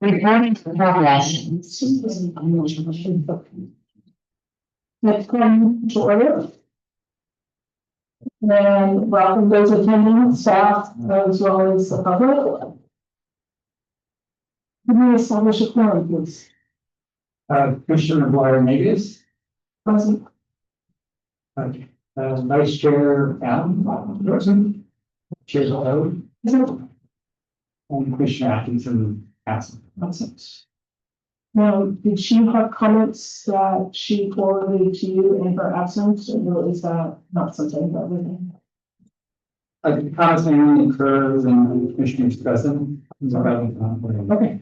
Recording for progress. Let's come to order. And welcome those attending, staff, as well as the public. Can we establish a quorum, please? Commissioner Blair Nagus, Present. Vice Chair Allen, present. Chair Lowe, Present. and Commissioner Atkinson, absent. Now, did she have comments that she forwarded to you in her absence, or is that not something that we can? The comments mainly occurs in the Commissioner's present. Okay.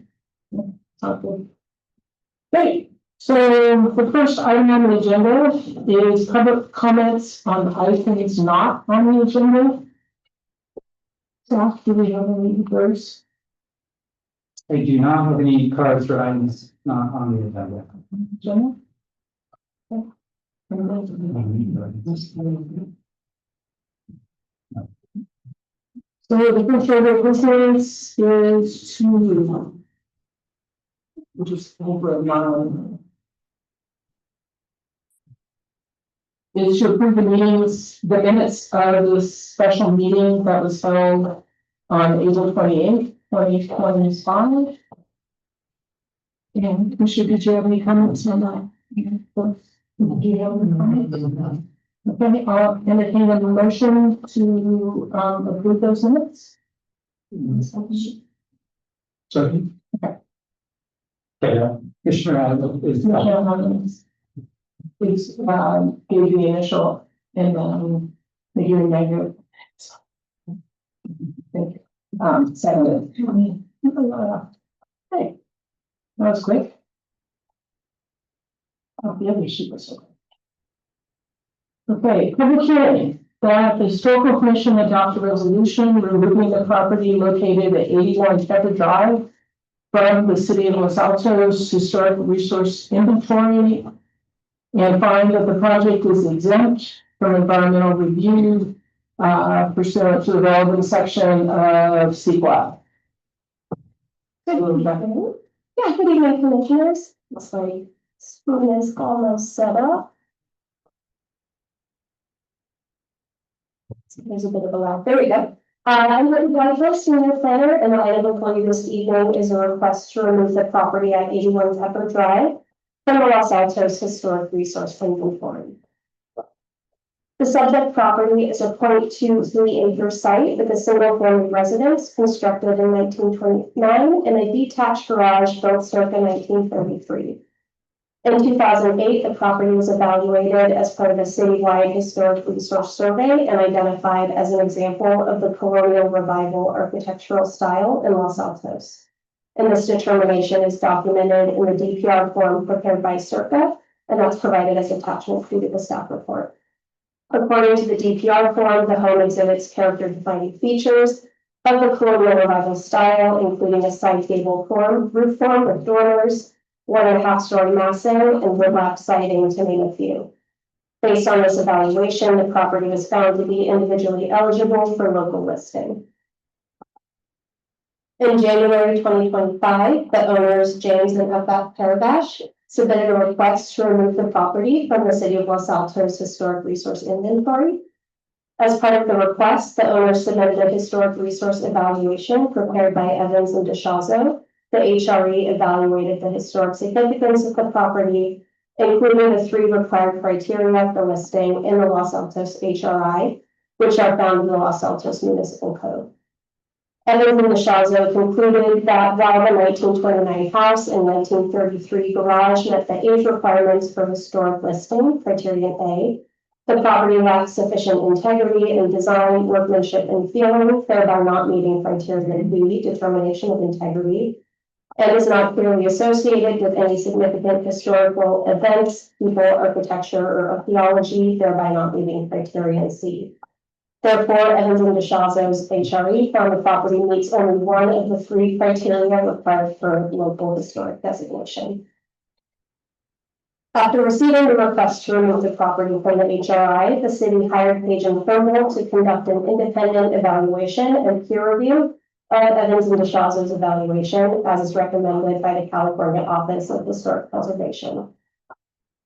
Sounds good. Great. So the first item on the agenda is public comments on items not on the agenda. So do we have any first? I do not have any cards or items not on the agenda. Agenda? So the first order of business is to which is over a mile. Is to approve the meetings, the minutes of the special meeting that was held on April 28th, 2025. And Commissioner, did you have any comments on that? Do you have any comments? Okay, I'll entertain a motion to approve those minutes. Second. Okay, Commissioner Adams is. Please, give the initial and then the hearing negative. Thank you. Second. Hey, that was quick. Oh, the other sheet was so quick. Okay, public hearing that the historical commission adopt a resolution removing the property located at 81 Shepherd Drive from the city of Los Altos historic resource inventory and find that the project is exempt from environmental review pursuant to the relevant section of CEQA. Good evening. Yeah, good evening, commissioners. Looks like screen is almost set up. There's a bit of a lag. There we go. I'm Whitney Whitehill, senior planner, and the item before you this evening is a request to remove the property at 81 Pepper Drive from the Los Altos Historic Resource Inventory. The subject property is a 0.23 acre site with a single family residence constructed in 1929 and a detached garage built circa 1933. In 2008, the property was evaluated as part of a citywide historic resource survey and identified as an example of the colonial revival architectural style in Los Altos. And this determination is documented in the DPR form prepared by Circa, and that's provided as attachment to the staff report. According to the DPR form, the home exhibits character-defining features of the colonial revival style, including a side gable roof form with dormers, 1.5-story massing, and woodlap siding, to name a few. Based on this evaluation, the property was found to be individually eligible for local listing. In January 2025, the owners, James and Afaf Parabash, submitted a request to remove the property from the City of Los Altos Historic Resource Inventory. As part of the request, the owners submitted a historic resource evaluation prepared by Evans and DeShazo. The HRE evaluated the historic significance of the property, including the 3 required criteria for listing in the Los Altos HRI, which are found in the Los Altos Municipal Code. Evans and DeShazo concluded that while the 1929 house and 1933 garage met the age requirements for historic listing, criterion A, the property lacked sufficient integrity in design, workmanship, and feeling, thereby not meeting criterion B, determination of integrity, and is not clearly associated with any significant historical events, people, architecture, or archaeology, thereby not meeting criterion C. Therefore, Evans and DeShazo's HRE found the property meets only one of the 3 criteria required for local historic designation. After receiving the request to remove the property from the HRI, the city hired Page & Turnbull to conduct an independent evaluation and peer review Evans and DeShazo's evaluation as is recommended by the California Office of Historic Preservation.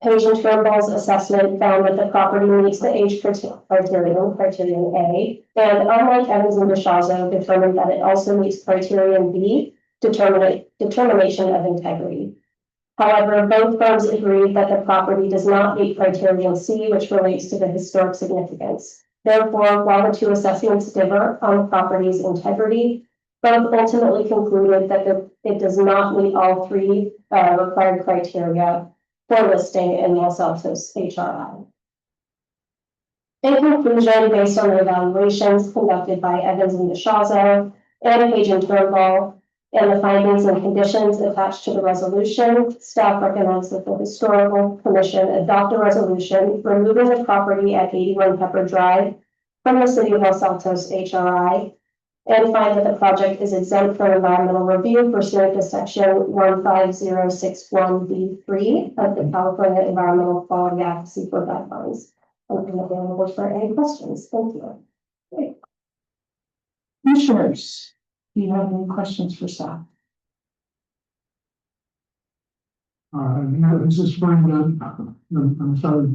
Page and Turnbull's assessment found that the property meets the age criterion A, and unlike Evans and DeShazo, determined that it also meets criterion B, determination of integrity. However, both firms agreed that the property does not meet criterion C, which relates to the historic significance. Therefore, while the two assessments differ on the property's integrity, both ultimately concluded that it does not meet all three required criteria for listing in Los Altos HRI. In conclusion, based on the evaluations conducted by Evans and DeShazo and Page and Turnbull, and the findings and conditions attached to the resolution, staff recommends that the Historical Commission adopt a resolution removing the property at 81 Pepper Drive from the city of Los Altos HRI, and find that the project is exempt from environmental review pursuant to section 15061B3 of the California Environmental Quality Act CEQA guidelines. I'm available for any questions. Thank you. Commissioners, do you have any questions for staff? This is from I'm sorry,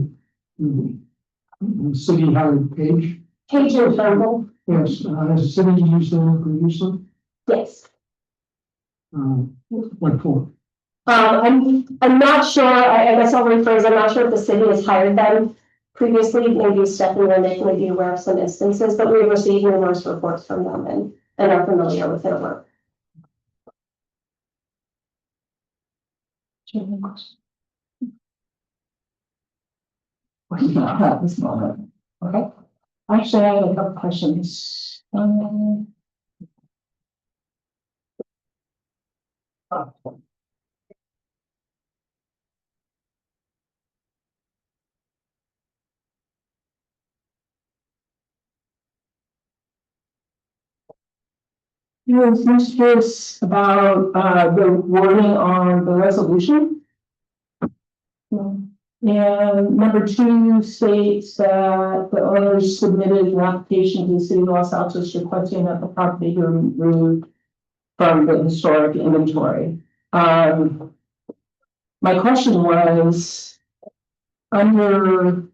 the city hired Page. Page and Turnbull? Yes, has the city used them previously? Yes. What for? I'm not sure, I guess I'll rephrase, I'm not sure if the city has hired them previously, maybe Stephanie or Nick may be aware of some instances, but we've received numerous reports from them and are familiar with their work. Do you have any questions? Not at this moment. Okay. Actually, I have a couple questions. You were first curious about the wording on the resolution. And number 2 states that the owners submitted an application to the city of Los Altos requesting that the property be removed from the historic inventory. My question was under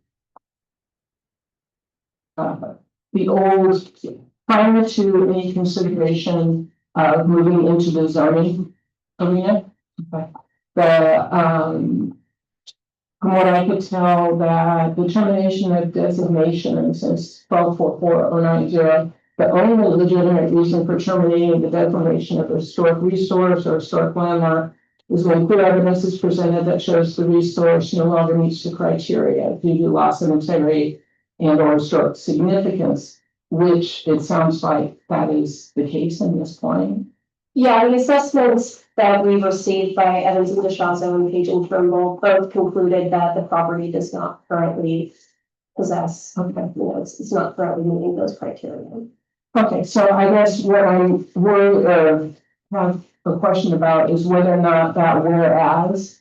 the old, prior to any consideration of moving into the zoning arena, from what I could tell, that determination of designation since 1244-090, the only legitimate reason for terminating the declaration of a historic resource or historic landmark is when clear evidence is presented that shows the resource no longer meets the criteria due to loss of integrity and or historic significance, which it sounds like that is the case in this point. Yeah, the assessments that we received by Evans and DeShazo and Page and Turnbull both concluded that the property does not currently possess, it's not currently meeting those criteria. Okay, so I guess what I have a question about is whether or not that whereas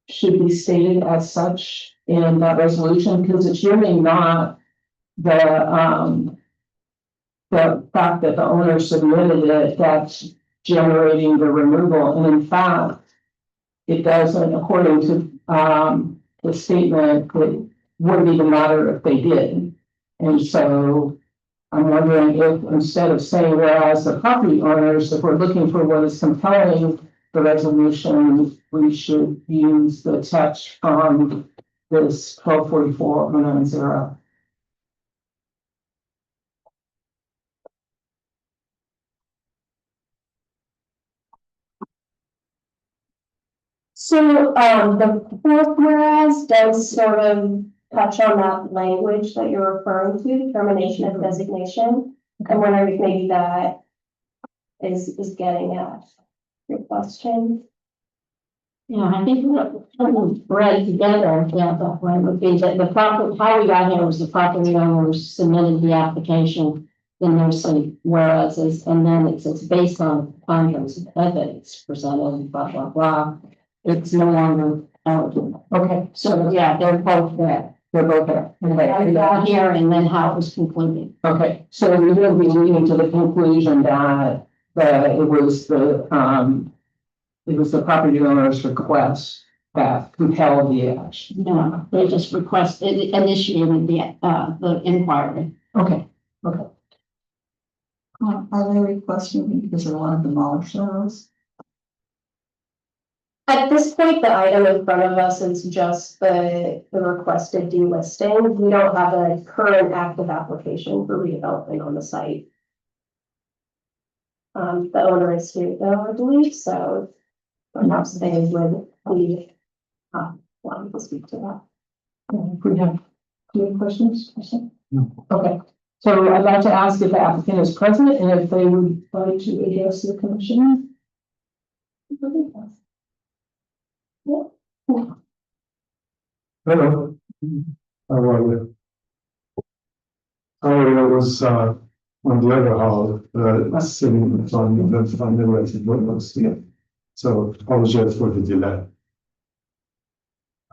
should be stated as such in that resolution, because it's really not the fact that the owner submitted it that's generating the removal, and in fact, it doesn't, according to the statement, it wouldn't even matter if they did. And so I'm wondering if instead of saying whereas the property owners, if we're looking for what is compelling the resolution, we should use the text from this 1244-090. So the fourth whereas does sort of touch on that language that you're referring to, termination of designation. I'm wondering if maybe that is getting at your question. Yeah, I think what read together, that one would be that the property, how we got here was the property owners submitted the application, then there's some whereases, and then it's based on findings of evidence presented, blah, blah, blah. It's no longer eligible. Okay, So, yeah, they're both there. they're both there. I got here and then how it was concluded. Okay, so we will be leading to the conclusion that it was the property owner's request that compelled the action. No, they just initiated the inquiry. Okay, Are they requesting because they want to demolish those? At this point, the item in front of us is just the requested delisting. We don't have a current active application for redevelopment on the site. The owner is here though, I believe, so perhaps they would be wanting to speak to that. if we have any questions? No. Okay, so I'd like to ask if the applicant is present and if they would like to address the commission. Hello. How are you? I was on the other hall, sitting on the resident windows here. So apologize for the delay.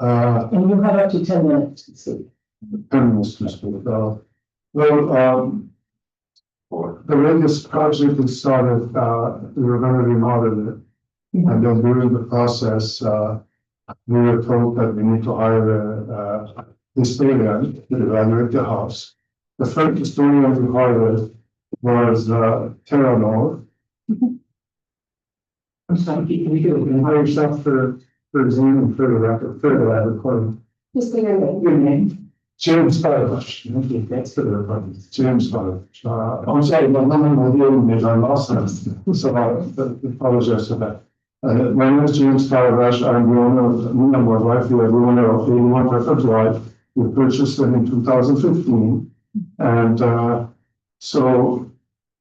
And you have up to 10 minutes to speak. The way this project started, we were going to remodel it. And then during the process, we were told that we need to hire a historian to evaluate the house. The first historian we hired was Terranor. I'm sorry, can you hire yourself for Zoom and for the record, for the recording? Just for your name. Your name? James Parrish. Okay, that's for the recording. James Parrish. I'm sorry, my name is I lost it, so I apologize for that. My name is James Parrish. I'm the owner of, me and my wife, we are the owner of 81 Pepper Drive. We purchased it in 2015. And so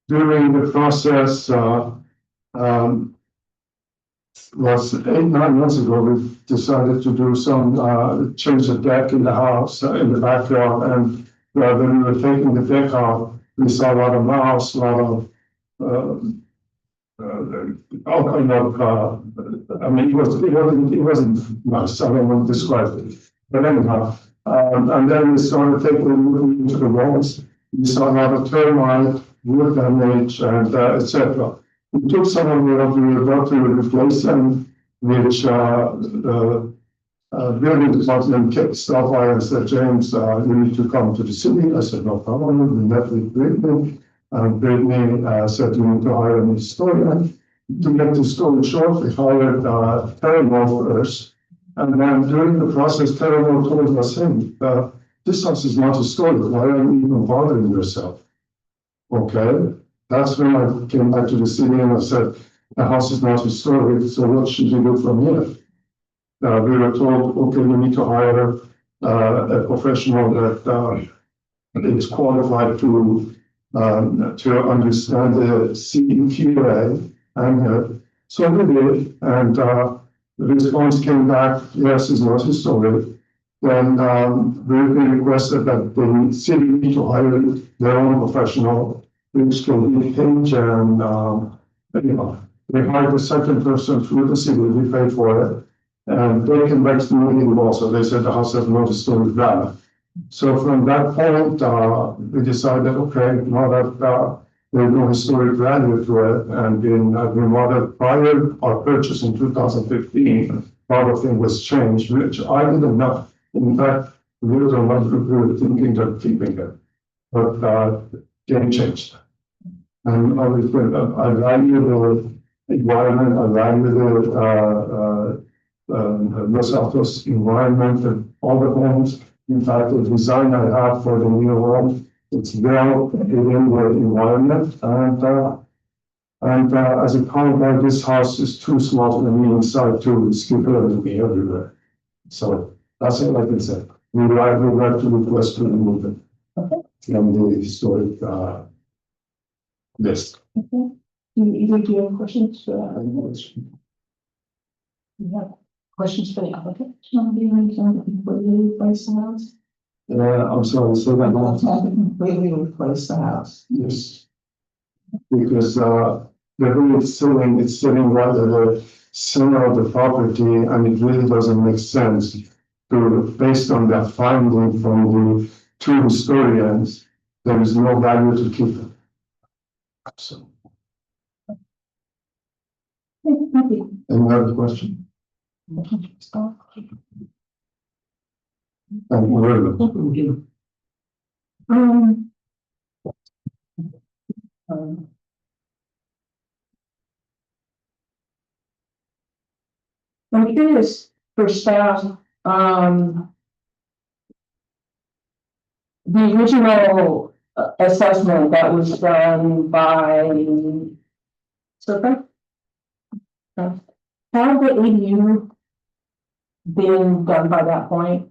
during the process, was 8-9 months ago, we decided to do some change the deck in the house in the backyard. And when we were taking the deck out, we saw a lot of mouse, a lot of all kind of I mean, it wasn't nice. I don't want to describe it, but anyhow. And then we started taking into the walls. We saw a lot of termite, wood damage, and etc. We took some of what we were about to replace them, which the building department kept stuff by and said, James, you need to come to the city. I said, no problem. We met with Brittany. And Brittany said, you need to hire an historian. To make the story short, we hired Terranor first. And then during the process, Terranor told us, hey, this house is not historic. Why are you even bothering yourself? Okay. That's when I came back to the city and I said, the house is not historic, so what should we do from here? We were told, okay, we need to hire a professional that is qualified to understand the CQA. And so we did, and the response came back, yes, it's not historic. Then we requested that the city need to hire their own professional, which can be Page, and anyhow, they hired a second person through the city, we paid for it. And they came back to the meeting also, they said the house has no historic value. So from that point, we decided, okay, now that there's no historic value to it, and in remodeled prior our purchase in 2015, a lot of things was changed, which I didn't know. In fact, we were thinking of keeping it, but game changed. And obviously, I value the environment, I value the Los Altos environment and all the homes. In fact, the design I have for the new home, it's well within the environment. And as a comment, this house is too small for me inside to skip it and be everywhere. So that's all I can say. We would like to request to remove it from the historic list. Do you have questions? You have questions for the applicant? Completely replace the house? I'm sorry, say that Let's again. have to completely replace the house. Yes. Because the way it's sitting right at the center of the property, and it really doesn't make sense to, based on that finding from the two historians, there is no value to keep it. So. Thank you. Any other question? Elizabeth? Um, I'm curious for staff, the original assessment that was done by Serpent. How the ADU been done by that point?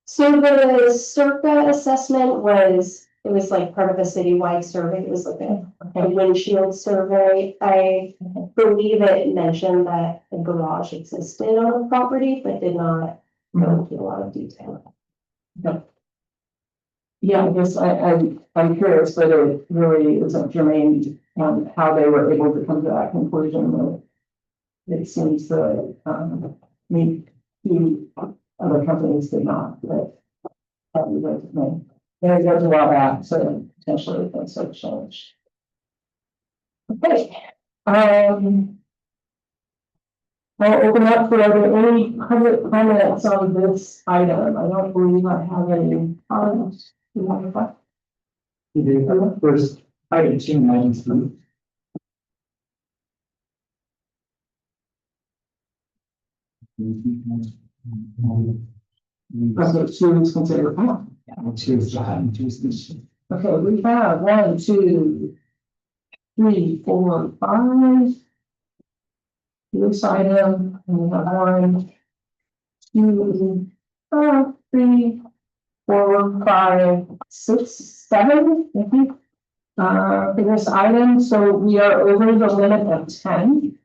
So the Circa assessment was, it was like part of a citywide survey, it was like a windshield survey. I believe it mentioned that a garage existed on the property, but did not go into a lot of detail. Yeah, I guess I'm curious, but it really isn't germane on how they were able to come to that conclusion. It seems that, me, two other companies did not, but probably doesn't mean. There goes a while back, so potentially things have changed. Okay, I'll open up for are there any public comments on this item. I don't believe I have any comments. Do you have a question? First, item 293. Okay, two is considered. Okay, we have 1, 2, 3, 4, 5. This item, and we have 1, 2, 3, 4, 5, 6, 7, I think. For this item, so we are over the limit of 10.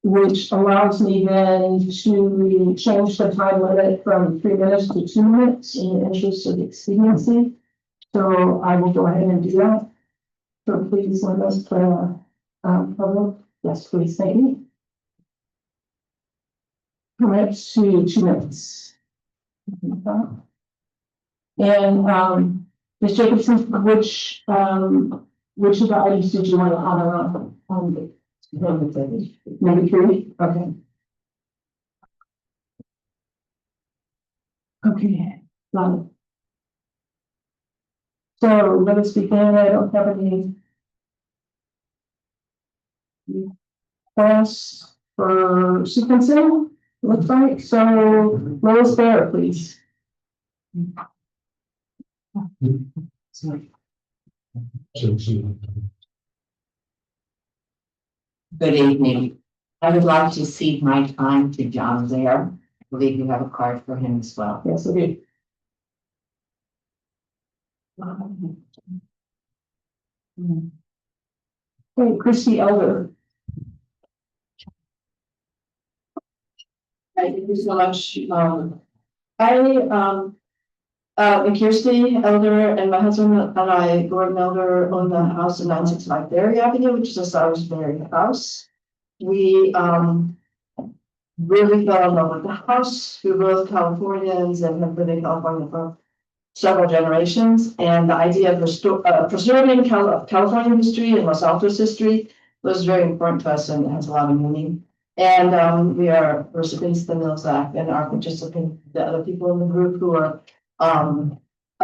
Which allows me then to change the time limit from 3 minutes to 2 minutes in the interest of expediency. So I will go ahead and do that. So please let us public. Yes, please, thank you. Permit to 2 minutes. And Ms. Jacobson, which of the items did you want to honor on? Number 3, okay. Okay, got it. So let us begin. I don't have any requests for sequencing, looks like. So Lois Bear, please. Good evening. I would like to cede my time to John Zaire. I believe you have a card for him as well. Yes, I do. Okay, Christy Elder. Thank you so much. Kirsty Elder and my husband and I, Gordon Elder, own the house in 965 Berry Avenue, which is a Salisbury house. We really fell in love with the house. We're both Californians and have lived in California for several generations. And the idea of preserving California history and Los Altos history was very important to us, and it has a lot of meaning. And we are recipients of the Mills Act and are participating, the other people in the group who are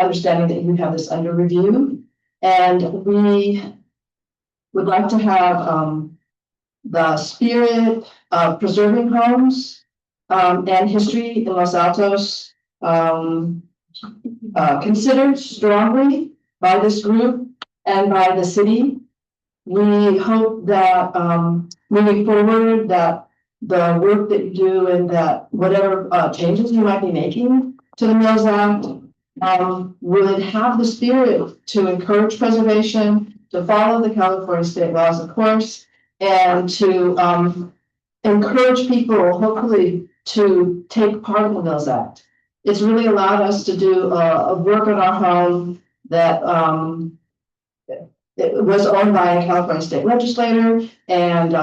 understanding that you have this under review. And we would like to have the spirit of preserving homes and history in Los Altos considered strongly by this group and by the city. We hope that moving forward, that the work that you do and that whatever changes you might be making to the Mills Act would have the spirit to encourage preservation, to follow the California state laws, of course, and to encourage people, hopefully, to take part in the Mills Act. It's really allowed us to do a work on our home that it was owned by a California state legislator, and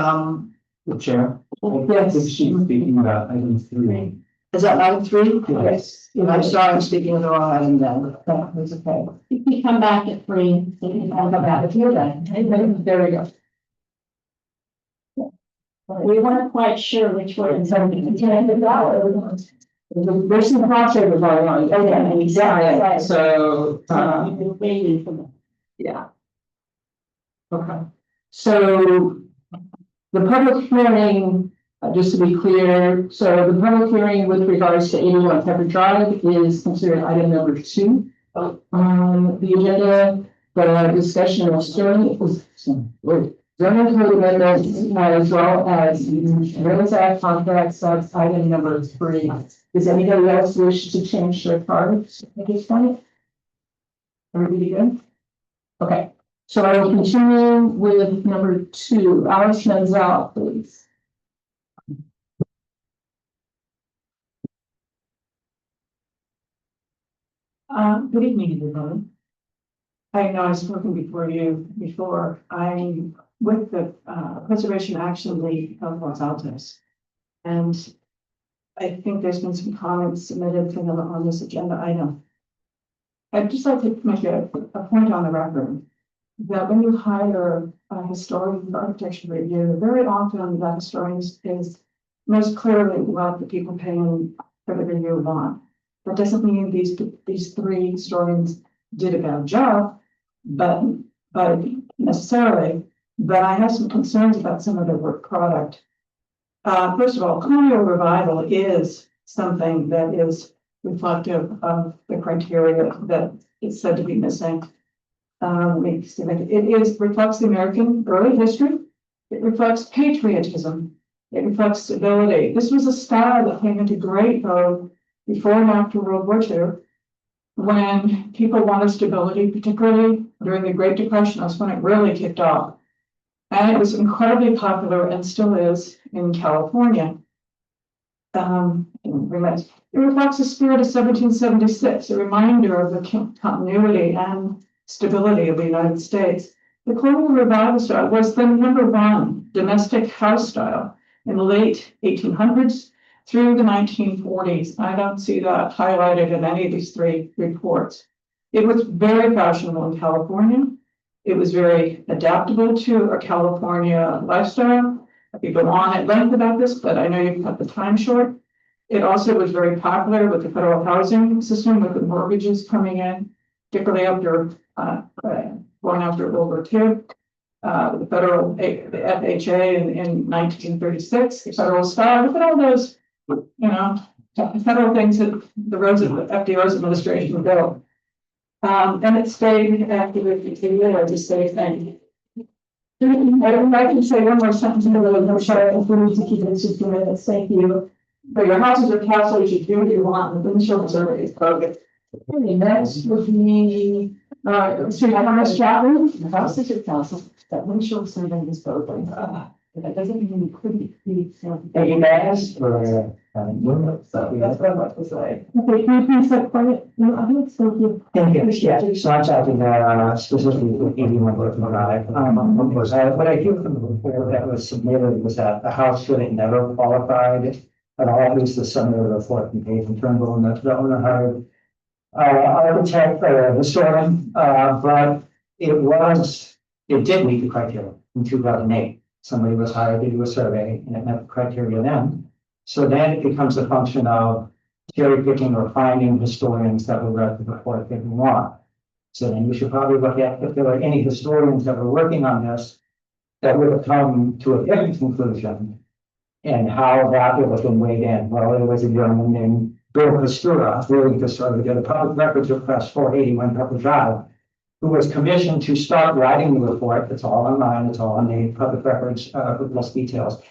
The chair. Yes. Is she speaking about item 3? is that item 3? Yes. I'm sorry, I'm speaking of the wrong item then. That's okay. If you come back at 3, so you can I'll come come back back. with you then. There we go. We weren't quite sure which way it's going. There's some crossover going on. Okay, exactly. So, We're waiting for them. yeah. Okay, so the public hearing, just to be clear, so the public hearing with regards to 81 Pepper Drive is considered item number 2 on the agenda. The discussion of zoning code amendments as well as Rose Act contracts, that's item number 3. Does anybody else wish to change their cards at this point? Everybody good? Okay, so I will continue with number 2. Alice Menzel, please. Good evening, everyone. I know I've spoken before you before. I'm with the Preservation Action League of Los Altos. And I think there's been some comments submitted for them on this agenda item. I'd just like to make a point on the record that when you hire a historian for architecture review, very often that historian is most clearly what the people paying for the review want. That doesn't mean these 3 historians did a bad job, but necessarily, but I have some concerns about some of their work product. First of all, colonial revival is something that is reflective of the criteria that is said to be missing. It reflects the American early history. It reflects patriotism. It reflects stability. This was a style that came into great vogue before and after World War II, when people wanted stability, particularly during the Great Depression. That's when it really kicked off. And it was incredibly popular and still is in California. It reflects the spirit of 1776, a reminder of the continuity and stability of the United States. The colonial revival style was the #1 domestic house style in the late 1800s through the 1940s. I don't see that highlighted in any of these 3 reports. It was very fashionable in California. It was very adaptable to a California lifestyle. I could go on at length about this, but I know you've cut the time short. It also was very popular with the federal housing system, with the mortgages coming in, particularly after going after World War II. The federal, the FHA in 1936, the federal style, look at all those, federal things that the FDR's administration built. And it stayed after the same thing. I can say one more sentence, I'm sorry, if we need to keep it to 2 minutes, thank you. But your houses are castles, you do what you want, the windshield survey is broken. Okay, next would be, Thomas Chapman. The house is your castle, that windshield survey is broken. That doesn't mean you couldn't be. Any mass or? That's what I'm about to say. Okay, can you please step quiet? No, I think so. Thank you. Yeah, so I'm talking specifically with 81 Brooklyn Drive. What I hear from the report that was submitted was that the house really never qualified at all, at least the summary of the report from Peyton Turnbull, and the owner hired architect or historian, but it did meet the criteria in 2008. Somebody was hired to do a survey and it met the criteria then. So then it becomes a function of cherry picking or finding historians that will read the report that we want. So then we should probably look at if there are any historians that were working on this that would have come to a different conclusion and how that would have been weighed in. Well, there was a gentleman named Bill Pastura, who did a public records request for 81 Pepper Drive, who was commissioned to start writing the report. It's all online, it's all on the public records with less details.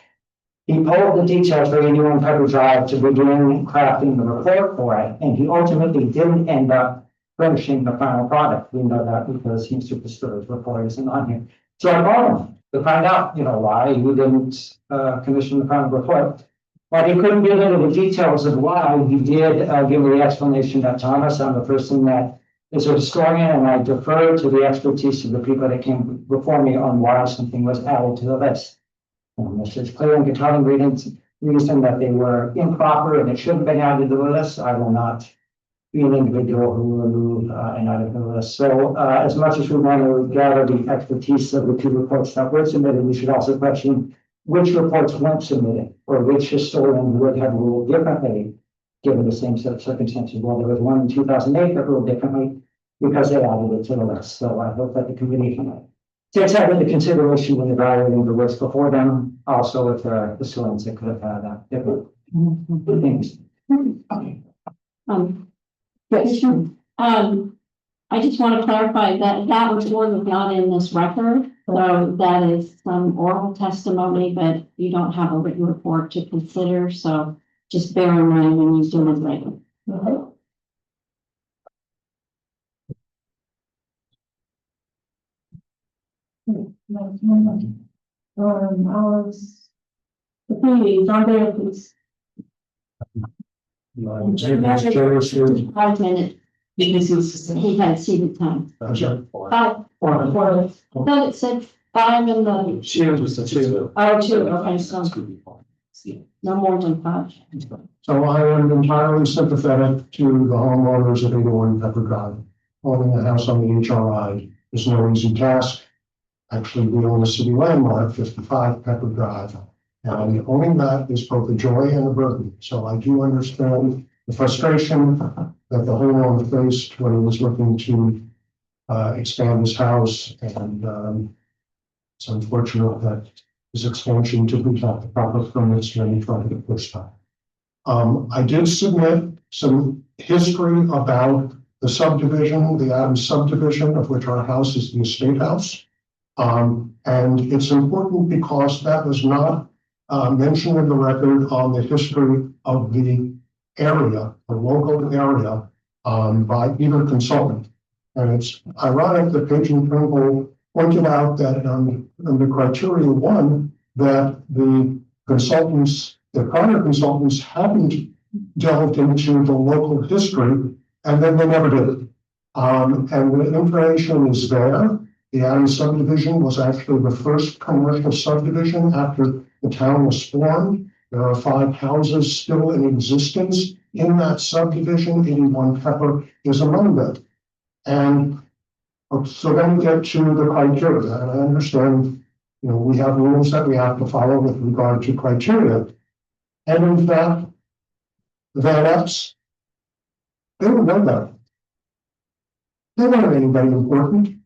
He pulled the details for 81 Pepper Drive to begin crafting the report for it, and he ultimately didn't end up finishing the final product. We know that because Mr. Pastura's report isn't on here. So I called him to find out, why he didn't commission the final report. But he couldn't get into the details of why. He did give me the explanation that Thomas, I'm the person that is a historian, and I defer to the expertise of the people that came before me on why something was added to the list. And this is clear and compelling reason that they were improper and it shouldn't have been added to the list. I will not be an individual who will remove an item from the list. So as much as we want to gather the expertise of the 2 reports that were submitted, we should also question which reports weren't submitted, or which historian would have ruled differently, given the same set of circumstances. Well, there was one in 2008 that ruled differently because they added it to the list. So I hope that the committee takes that into consideration when evaluating the list before them. Also, if there are historians that could have had different things. I just want to clarify that that report is not in this record, so that is some oral testimony, but you don't have a written report to consider, so just bear in mind when you do it later. Please, John Day, please. 5 minutes, he had seated time. 5, but it said 5 in the, oh, 2, okay, so no more than 5. So I am entirely sympathetic to the homeowners of 81 Pepper Drive. Owning a house on the HRI is no easy task. Actually, we own a city landmark, 55 Pepper Drive. And owning that is both a joy and a burden. So I do understand the frustration that the homeowner faced when he was looking to expand his house. And it's unfortunate that his expansion didn't have the proper permits when he tried to push that. I did submit some history about the subdivision, the Adams subdivision, of which our house is the estate house. And it's important because that was not mentioned in the record on the history of the area, the local area, by either consultant. And it's ironic that Page and Turnbull pointed out that under criteria 1, that the consultants, the prior consultants hadn't delved into the local history, and then they never did. And the information is there. The Adams subdivision was actually the first commercial subdivision after the town was formed. There are 5 houses still in existence in that subdivision. 81 Pepper is among them. And so then we get to the criteria, and I understand, we have rules that we have to follow with regard to criteria. And in fact, the Van Epps, they were no better. They weren't anybody important,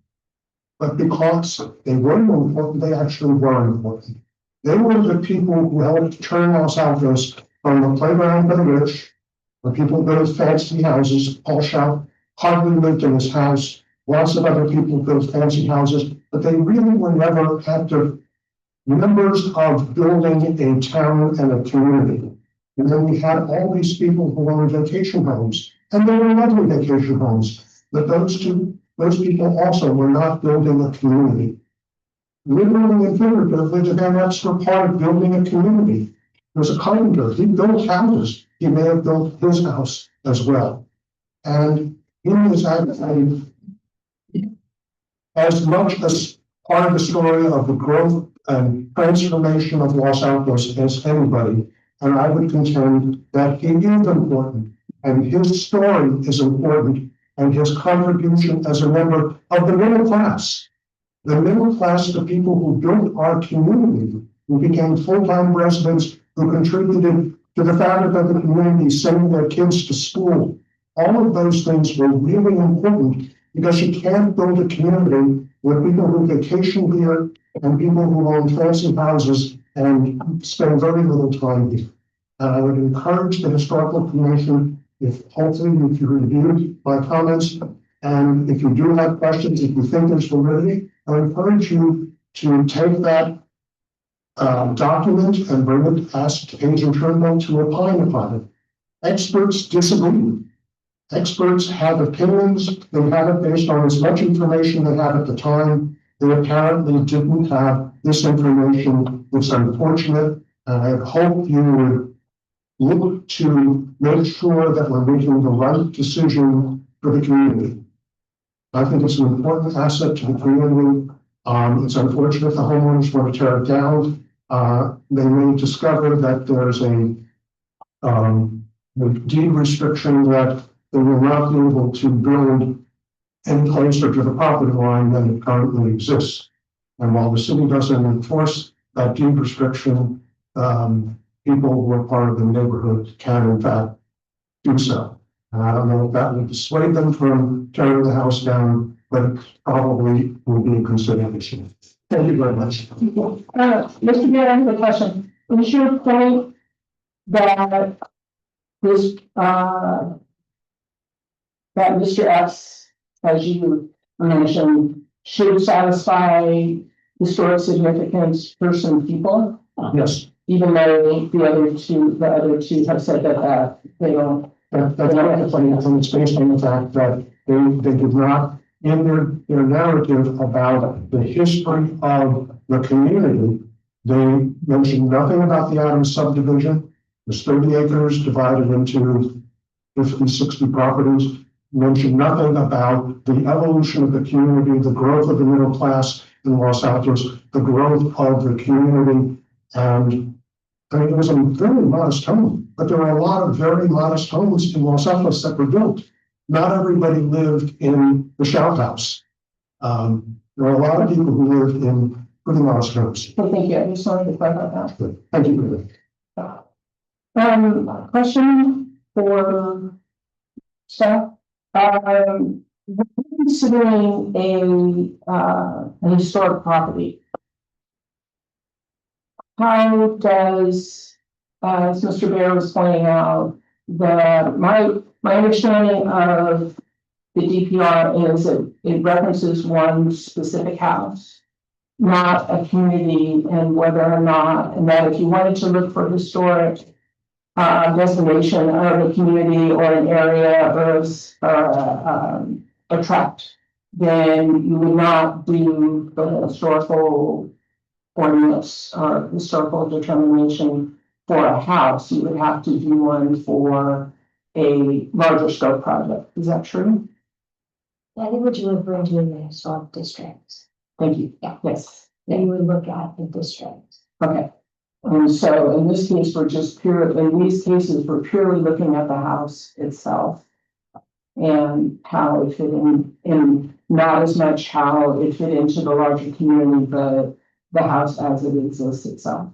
but because they weren't important, they actually were important. They were the people who helped turn Los Altos from the playground to the rich, where people built fancy houses. Paul Schaupp hardly lived in his house. Lots of other people built fancy houses, but they really were never active members of building a town and a community. And then we had all these people who owned vacation homes, and they were lovely vacation homes, but those people also were not building a community. Literally and figuratively, the Van Epps were part of building a community. There was a carpenter, he built houses. He may have built his house as well. And he was actually as much as part of the story of the growth and transformation of Los Altos as anybody. And I would contend that he is important, and his story is important, and his contribution as a member of the middle class. The middle class, the people who built our community, who became full-time residents, who contributed to the fabric of the community, sending their kids to school. All of those things were really important, because you can't build a community with people who vacation here and people who own fancy houses and spend very little time here. And I would encourage the Historical Commission, if you reviewed my comments, and if you do have questions, if you think there's validity, I would encourage you to take that document and bring it, ask Page and Turnbull to opine upon it. Experts disagree. Experts have opinions. They have it based on as much information they had at the time. They apparently didn't have this information. It's unfortunate. And I hope you would look to make sure that we're making the right decision for the community. I think it's an important asset to the community. It's unfortunate the homeowners want to tear it down. They may discover that there's a deed restriction that they will not be able to build any closer to the property line than it currently exists. And while the city doesn't enforce that deed restriction, people who are part of the neighborhood can in fact do so. And I don't know if that would dissuade them from tearing the house down, but it probably will be a consideration. Thank you very much. Mr. Mayor, I have a question. Is your point that this, that Mr. X, as you mentioned, should satisfy historic significance for some people, Yes, even though the other two have said that they don't. that's right. And it's based on the fact that they did not, in their narrative about the history of the community, they mentioned nothing about the Adams subdivision. There's 30 acres divided into 50, 60 properties. Mentioned nothing about the evolution of the community, the growth of the middle class in Los Altos, the growth of the community. And I mean, it was a very modest home, but there are a lot of very modest homes in Los Altos that were built. Not everybody lived in the shout house. There are a lot of people who lived in pretty modest homes. So thank you. I just wanted to clarify that. Thank you. Question for staff. We're considering a historic property. How does, as Mr. Bear was pointing out, my understanding of the DPR is that it references one specific house, not a community, and whether or not, and that if you wanted to look for historic destination of a community or an area or a tract, then you would not do the historical ordinance or historical determination for a house. You would have to do one for a larger scope project. Is that true? I think what you're referring to in the historic districts, Thank you. Yeah. Yes. that you would look at the districts. Okay. And so in this case, in these cases, we're purely looking at the house itself and how it fit in, and not as much how it fit into the larger community, but the house as it exists itself.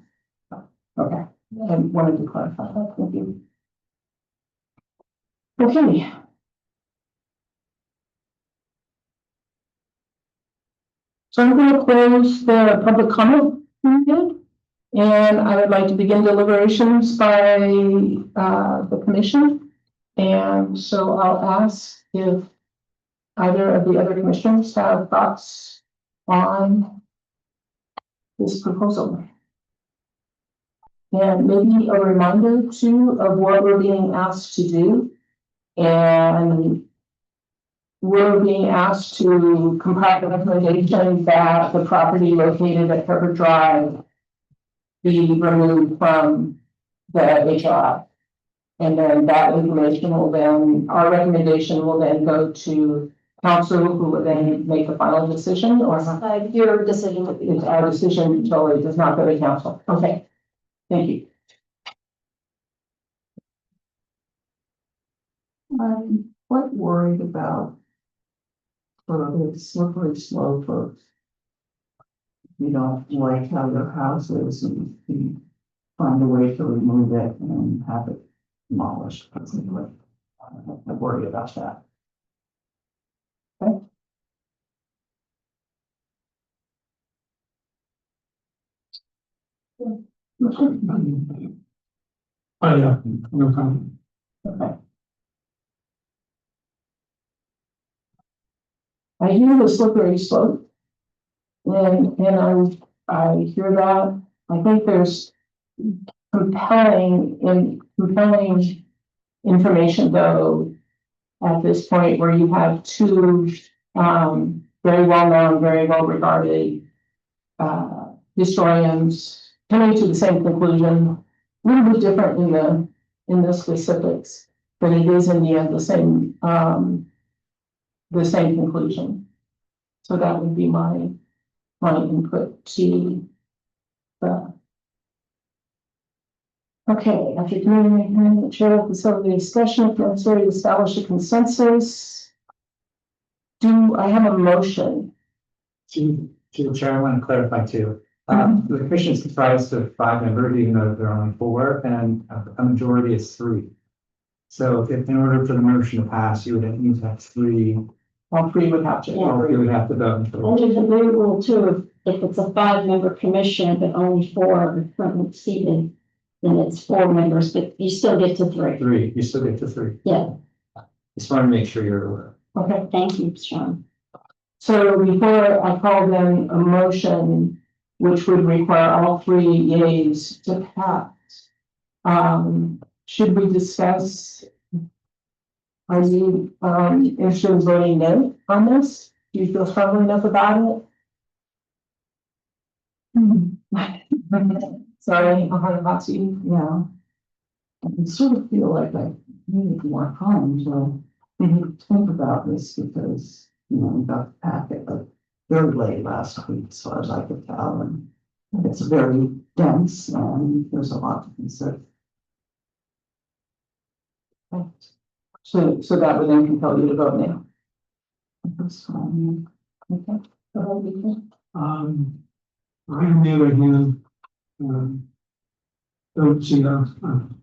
Okay, I wanted to clarify that. Thank you. Okay. So I'm going to close the public comment period. And I would like to begin deliberations by the commission. And so I'll ask if either of the other commissioners have thoughts on this proposal. And maybe a reminder too of what we're being asked to do. And we're being asked to compile a recommendation that the property located at Herbert Drive be removed from the HRI. And then that information will then, our recommendation will then go to council, who will then make the final decision, or Your decision would be. it's our decision totally does not go to council. Okay, thank you. I'm quite worried about sort of the slippery slope of, you know, like how your house is and you find a way to remove it and have it demolished. I worry about that. Oh, yeah, no comment. Okay. I hear the slippery slope. And I hear that. I think there's compelling information though, at this point where you have two, very well known, very well regarded, historians coming to the same conclusion, a little bit different in the specifics, but it is in the end the same conclusion. So that would be my input to the. Okay, after community, the chair will facilitate discussion if necessary to establish a consensus. Do I have a motion? To the chair, I want to clarify too, The commission is comprised of 5 members, even though there are only 4, and a majority is 3. So if in order for the motion to pass, you would need to have 3, All three would have to. Yeah. you would have to vote. And there's a great rule too, if it's a 5-member commission, but only 4 are currently seated, then it's 4 members, but you still get to 3. 3, you still get to 3. Yeah, Just want to make sure you're aware. Okay, thank you, Sean. so before I call then a motion, which would require all 3 yays to pass. Should we discuss? Are you, interested in voting no on this? Do you feel strongly enough about it? Sorry, I'll hand it back to you. Yeah. I sort of feel like I need more time to think about this because, you know, we got the packet, but very late last week, as far as I could tell, and it's very dense and there's a lot to consider. So that would then compel you to vote now. That's fine. Okay. Go ahead, Ethan. I, on the other hand, don't see a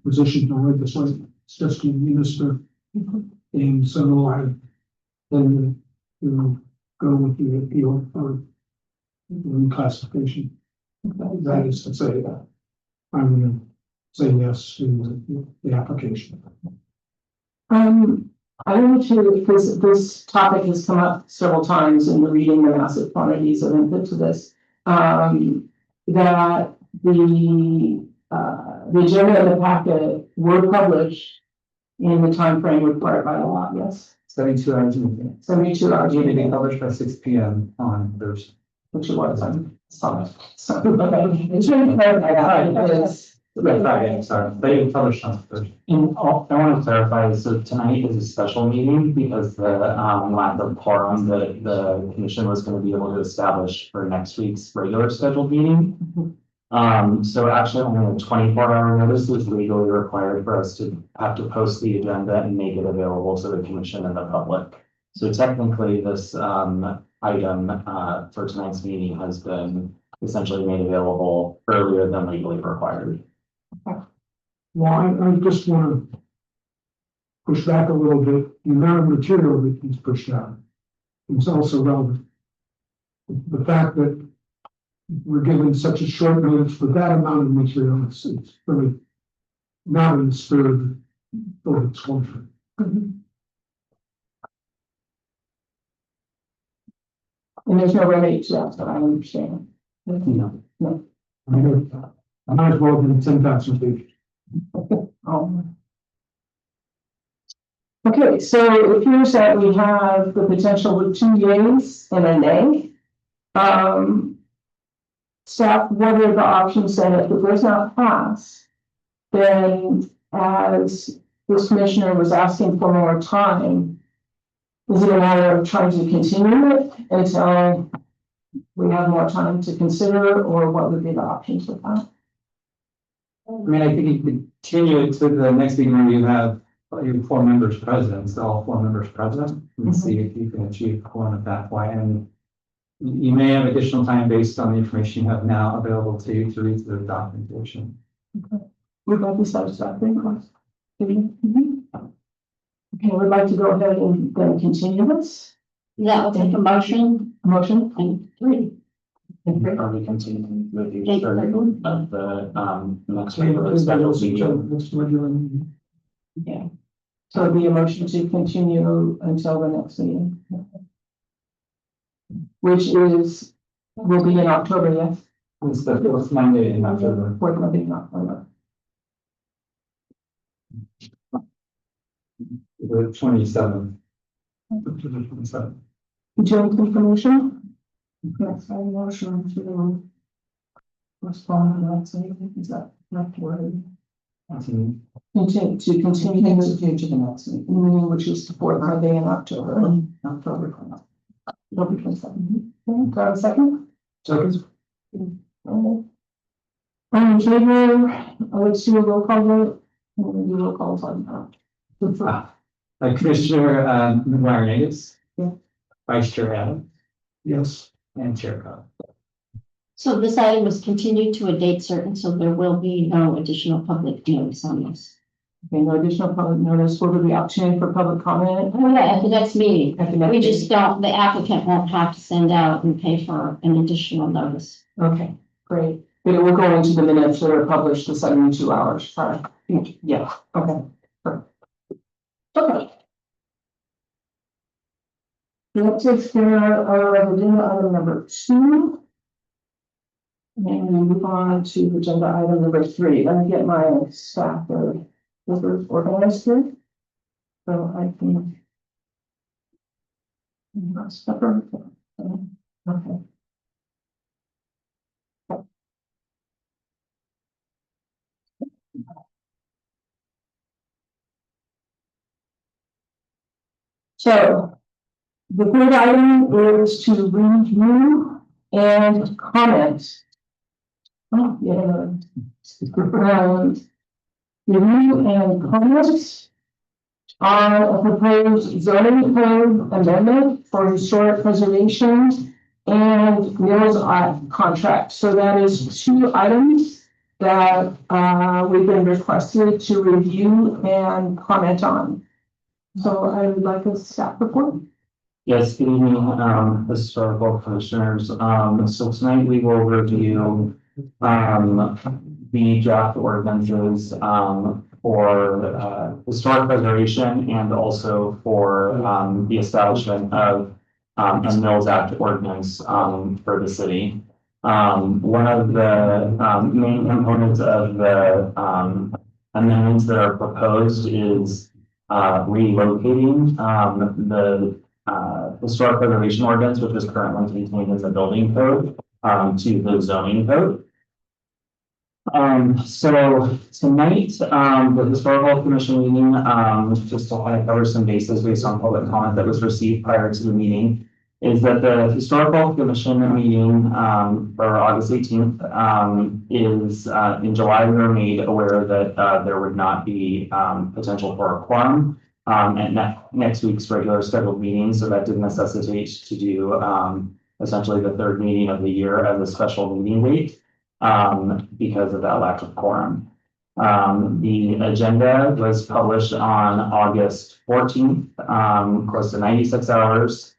position to legislate, especially minister. And so I tend to go with the appeal for reclassification. That is to say that I'm going to say yes to the application. I want to, because this topic has come up several times in the reading the massive quantities of input to this. That the agenda and the packet were published in the time frame required by the law, yes? 72 hours in advance. 72 hours, Need to be published by 6 p.m. on Thursday. which it was on Sunday. So, okay, it's really clarify that, because Friday, sorry, they published on Thursday. And I want to clarify, so tonight is a special meeting because the lack of quorum that the commission was going to be able to establish for next week's regular scheduled meeting. So actually only a 24-hour notice is legally required for us to have to post the agenda and make it available to the commission and the public. So technically this item for tonight's meeting has been essentially made available earlier than legally required. Well, I just want to push back a little bit. The amount of material that is pushed out is also relevant. The fact that we're given such a short notice for that amount of material, it's really not in the spirit of its function. and there's no remedy to that, so I understand. No. I mean, I might as well give it 10,000 pages. Okay, so it appears that we have the potential of 2 yays and a nay. Staff, what are the options then if it does not pass? Then, as this commissioner was asking for more time, is it a matter of trying to continue it until we have more time to consider, or what would be the options with that? I mean, I think you could continue it to the next meeting where you have your 4 members present, so all 4 members present, and see if you can achieve quorum at that point. And you may have additional time based on the information you have now available to you to read through the documentation. Would that be satisfactory? Okay, we'd like to go ahead and then continue this That will take a motion motion. and 3. Are we continuing with the Jake, start second. of the next regular scheduled meeting? Next regular meeting. Yeah. So it'd be a motion to continue until the next meeting. Which is, will be in October, yes? It's the 4th Monday in October. Fourth Monday in October. The 27th. October 27th. Joint information? Yes, I motion to respond to that, so is that not word? To continue Continue to the next meeting, meeting, which is the fourth Monday in October. October 20th. November 27th. Okay, do I have a second? Second. All in favor, let's do a roll call vote. We'll do roll calls on that. Commissioner McGuire Nagus. Yeah. Vice Chair Adams Yes. and Chair Cobb. So this item was continued to a date certain, so there will be no additional public notice on this. Okay, no additional public notice, will there be opportunity for public comment? Oh, yeah, at the next meeting. At the next We meeting? just don't, the applicant won't have to send out and pay for an additional notice. Okay, great. But it will go into the minutes that are published the 72 hours prior. Yeah, okay. Perfect. Okay. That takes care of agenda item number 2. And we move on to agenda item number 3. Let me get my staff of workers organized here. So I can. Okay. So the third item is to review and comment. Oh, yeah. Review and comments on a proposed zoning code amendment for historic preservation and Mills Act contract. So that is 2 items that we've been requested to review and comment on. So I would like a staff report. Yes, good evening, historical commissioners. So tonight we will review, the draft ordinances, for, historic preservation and also for, the establishment of, a Mills Act ordinance, for the city. One of the, main components of the, amendments that are proposed is, relocating, the historic preservation ordinance, which is currently contained in the building code, to the zoning code. So tonight, the historical commission meeting, just to kind of cover some bases based on public comment that was received prior to the meeting, is that the historical commission meeting, for August 18th, is, in July, we were made aware that, there would not be, potential for a quorum, at next week's regular scheduled meeting, so that did necessitate to do, essentially the 3rd meeting of the year as a special meeting date, because of that lack of quorum. The agenda was published on August 14th, close to 96 hours,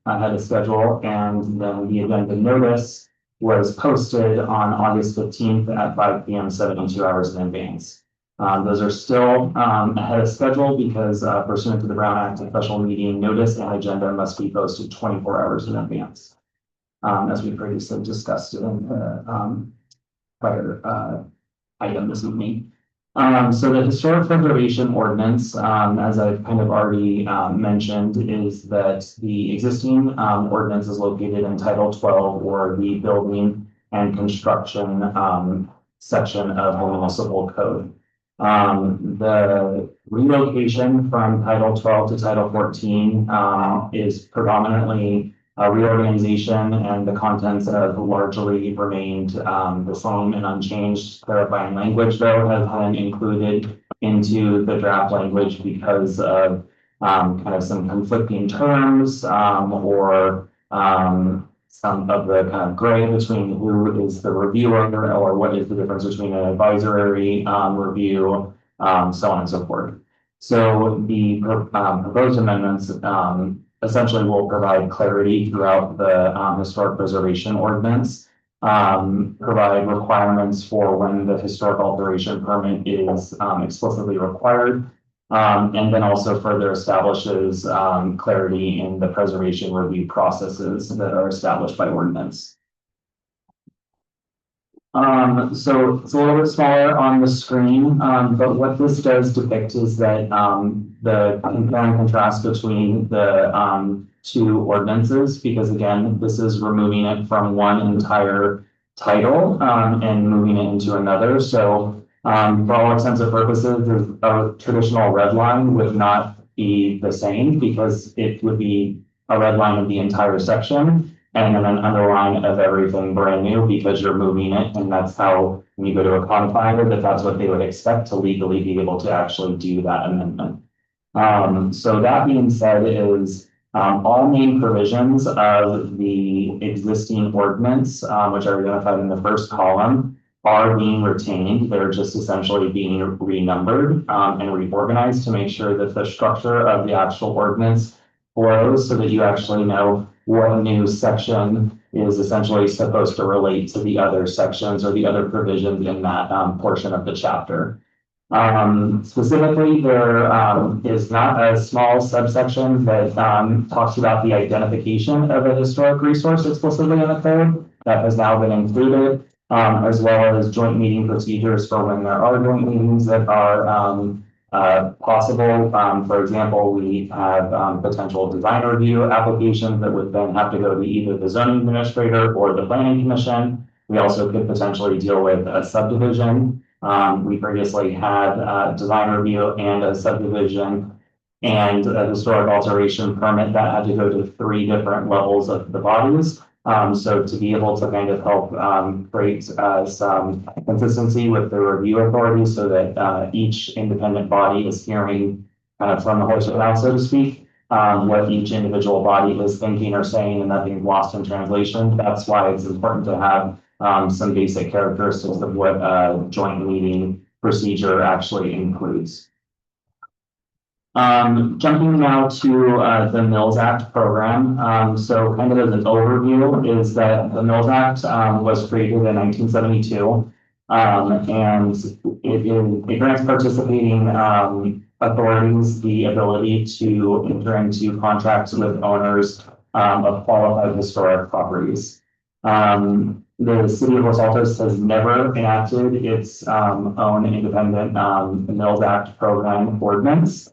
ahead of schedule, and then the agenda notice was posted on August 15th at 5 p.m., 72 hours in advance. Those are still, ahead of schedule because, pursuant to the Brown Act, a special meeting notice and agenda must be posted 24 hours in advance. As we previously discussed in the, prior, item this evening. So the historic preservation ordinance, as I've kind of already, mentioned, is that the existing, ordinance is located in Title 12, or the building and construction, section of the municipal code. The relocation from Title 12 to Title 14, is predominantly a reorganization, and the contents have largely remained, the same and unchanged. Clarifying language, though, has been included into the draft language because of, kind of some conflicting terms, or, some of the kind of gray between who is the reviewer or what is the difference between an advisory, review, so on and so forth. So the, proposed amendments, essentially will provide clarity throughout the, historic preservation ordinance, provide requirements for when the historic alteration permit is, explicitly required, and then also further establishes, clarity in the preservation review processes that are established by ordinance. So it's a little bit smaller on the screen, but what this does depict is that, the compare and contrast between the, 2 ordinances, because again, this is removing it from one entire title, and moving it into another. So, for all intents and purposes, a traditional red line would not be the same because it would be a red line of the entire section. And then an underline of everything brand new because you're moving it, and that's how, when you go to a codifier, that's what they would expect to legally be able to actually do that amendment. So that being said is, All main provisions of the existing ordinance, which are identified in the first column, are being retained. They're just essentially being renumbered, and reorganized to make sure that the structure of the actual ordinance flows so that you actually know what new section is essentially supposed to relate to the other sections or the other provisions in that portion of the chapter. Specifically, there is not a small subsection that talks about the identification of a historic resource explicitly in the code that has now been included, as well as joint meeting procedures for when there are joint meetings that are possible. For example, we have potential design review applications that would then have to go to either the zoning administrator or the planning commission. We also could potentially deal with a subdivision. We previously had design review and a subdivision and a historic alteration permit that had to go to 3 different levels of the bodies. So to be able to kind of help create some consistency with the review authority so that each independent body is hearing from the horse's mouth, so to speak, what each individual body is thinking or saying and nothing lost in translation. That's why it's important to have some basic characteristics of what a joint meeting procedure actually includes. Jumping now to the Mills Act program. So kind of as an overview is that the Mills Act was created in 1972. And it grants participating authorities the ability to enter into contracts with owners of qualified historic properties. The city of Los Altos has never enacted its own independent Mills Act program ordinance.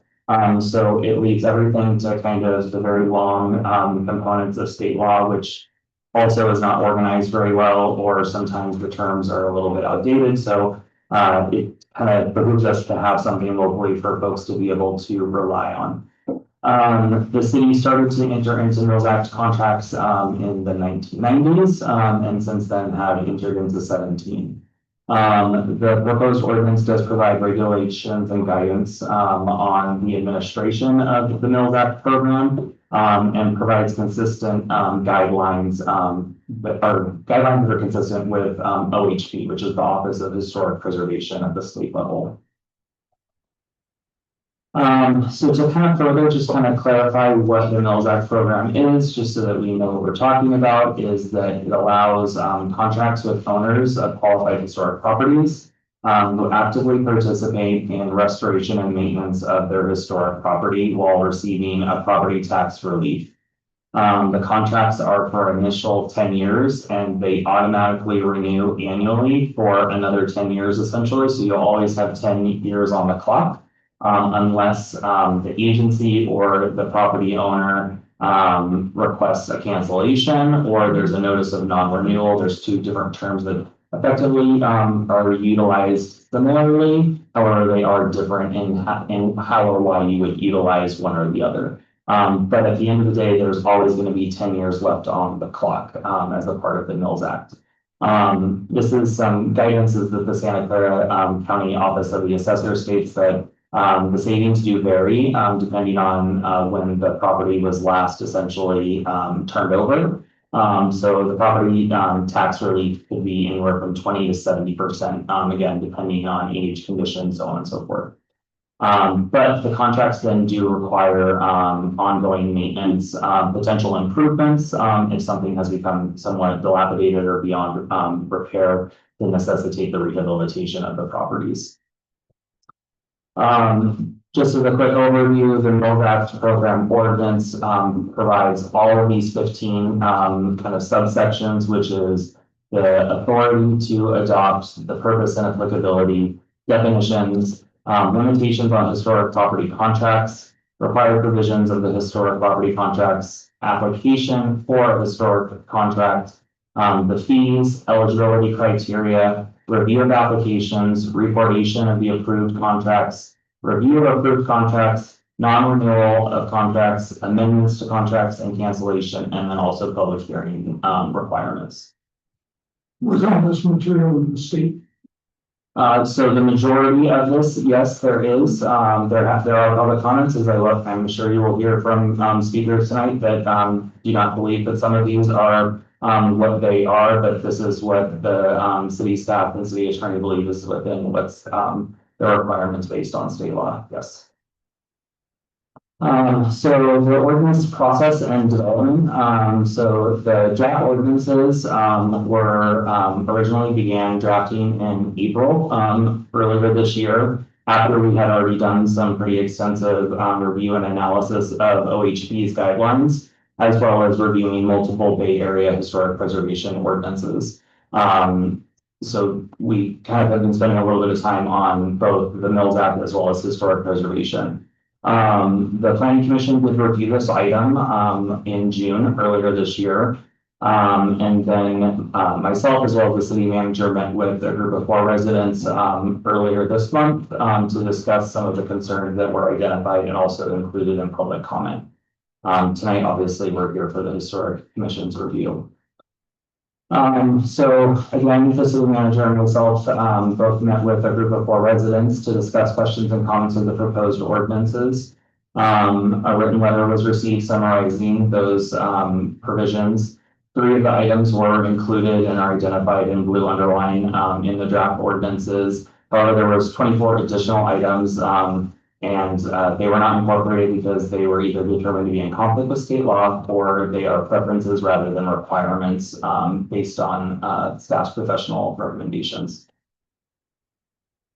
So it leaves everything to kind of the very long components of state law, which also is not organized very well, or sometimes the terms are a little bit outdated. So it kind of behooves us to have something locally for folks to be able to rely on. The city started to enter into Mills Act contracts in the 1990s, and since then have entered into 17. The proposed ordinance does provide regulations and guidance on the administration of the Mills Act program, and provides consistent guidelines that are consistent with OHP, which is the Office of Historic Preservation at the state level. So to kind of further just kind of clarify what the Mills Act program is, just so that we know what we're talking about, is that it allows contracts with owners of qualified historic properties who actively participate in restoration and maintenance of their historic property while receiving a property tax relief. The contracts are for initial 10 years and they automatically renew annually for another 10 years essentially. So you'll always have 10 years on the clock. Unless the agency or the property owner requests a cancellation or there's a notice of non-renewal. There's 2 different terms that effectively are utilized similarly. However, they are different in how or why you would utilize one or the other. But at the end of the day, there's always going to be 10 years left on the clock as a part of the Mills Act. This is some guidances that the Santa Clara County Office of the Assessor states that the savings do vary depending on when the property was last essentially turned over. So the property tax relief could be anywhere from 20 to 70%, again, depending on age, condition, so on and so forth. But the contracts then do require ongoing maintenance, potential improvements if something has become somewhat dilapidated or beyond repair to necessitate the rehabilitation of the properties. Just as a quick overview, the Mills Act program ordinance provides all of these 15 kind of subsections, which is the authority to adopt, the purpose and applicability, definitions, limitations on historic property contracts, required provisions of the historic property contracts, application for a historic contract, the fees, eligibility criteria, review of applications, reportation of the approved contracts, review of approved contracts, non-renewal of contracts, amendments to contracts and cancellation, and then also public hearing requirements. Was all this material in the state So the majority of this, yes, there is, there are public comments, as I'm sure you will hear from, speakers tonight that, do not believe that some of these are, what they are, but this is what the, city staff and city attorney believe is within what's, the requirements based on state law, yes. So the ordinance process and development, so the draft ordinances, were, originally began drafting in April, earlier this year. After we had already done some pretty extensive, review and analysis of OHB's guidelines, as well as reviewing multiple Bay Area historic preservation ordinances. So we kind of have been spending a little bit of time on both the Mills Act as well as historic preservation. The planning commission did review this item, in June earlier this year. And then, myself as well as the city manager met with a group of 4 residents, earlier this month, to discuss some of the concerns that were identified and also included in public comment. Tonight, obviously, we're here for the historic commission's review. So again, the city manager and myself, both met with a group of 4 residents to discuss questions and comments of the proposed ordinances. A written letter was received summarizing those, provisions. 3 of the items were included and are identified in blue underline, in the draft ordinances. However, there was 24 additional items, and they were not incorporated because they were either determined to be in conflict with state law or they are preferences rather than requirements, based on staff's professional recommendations.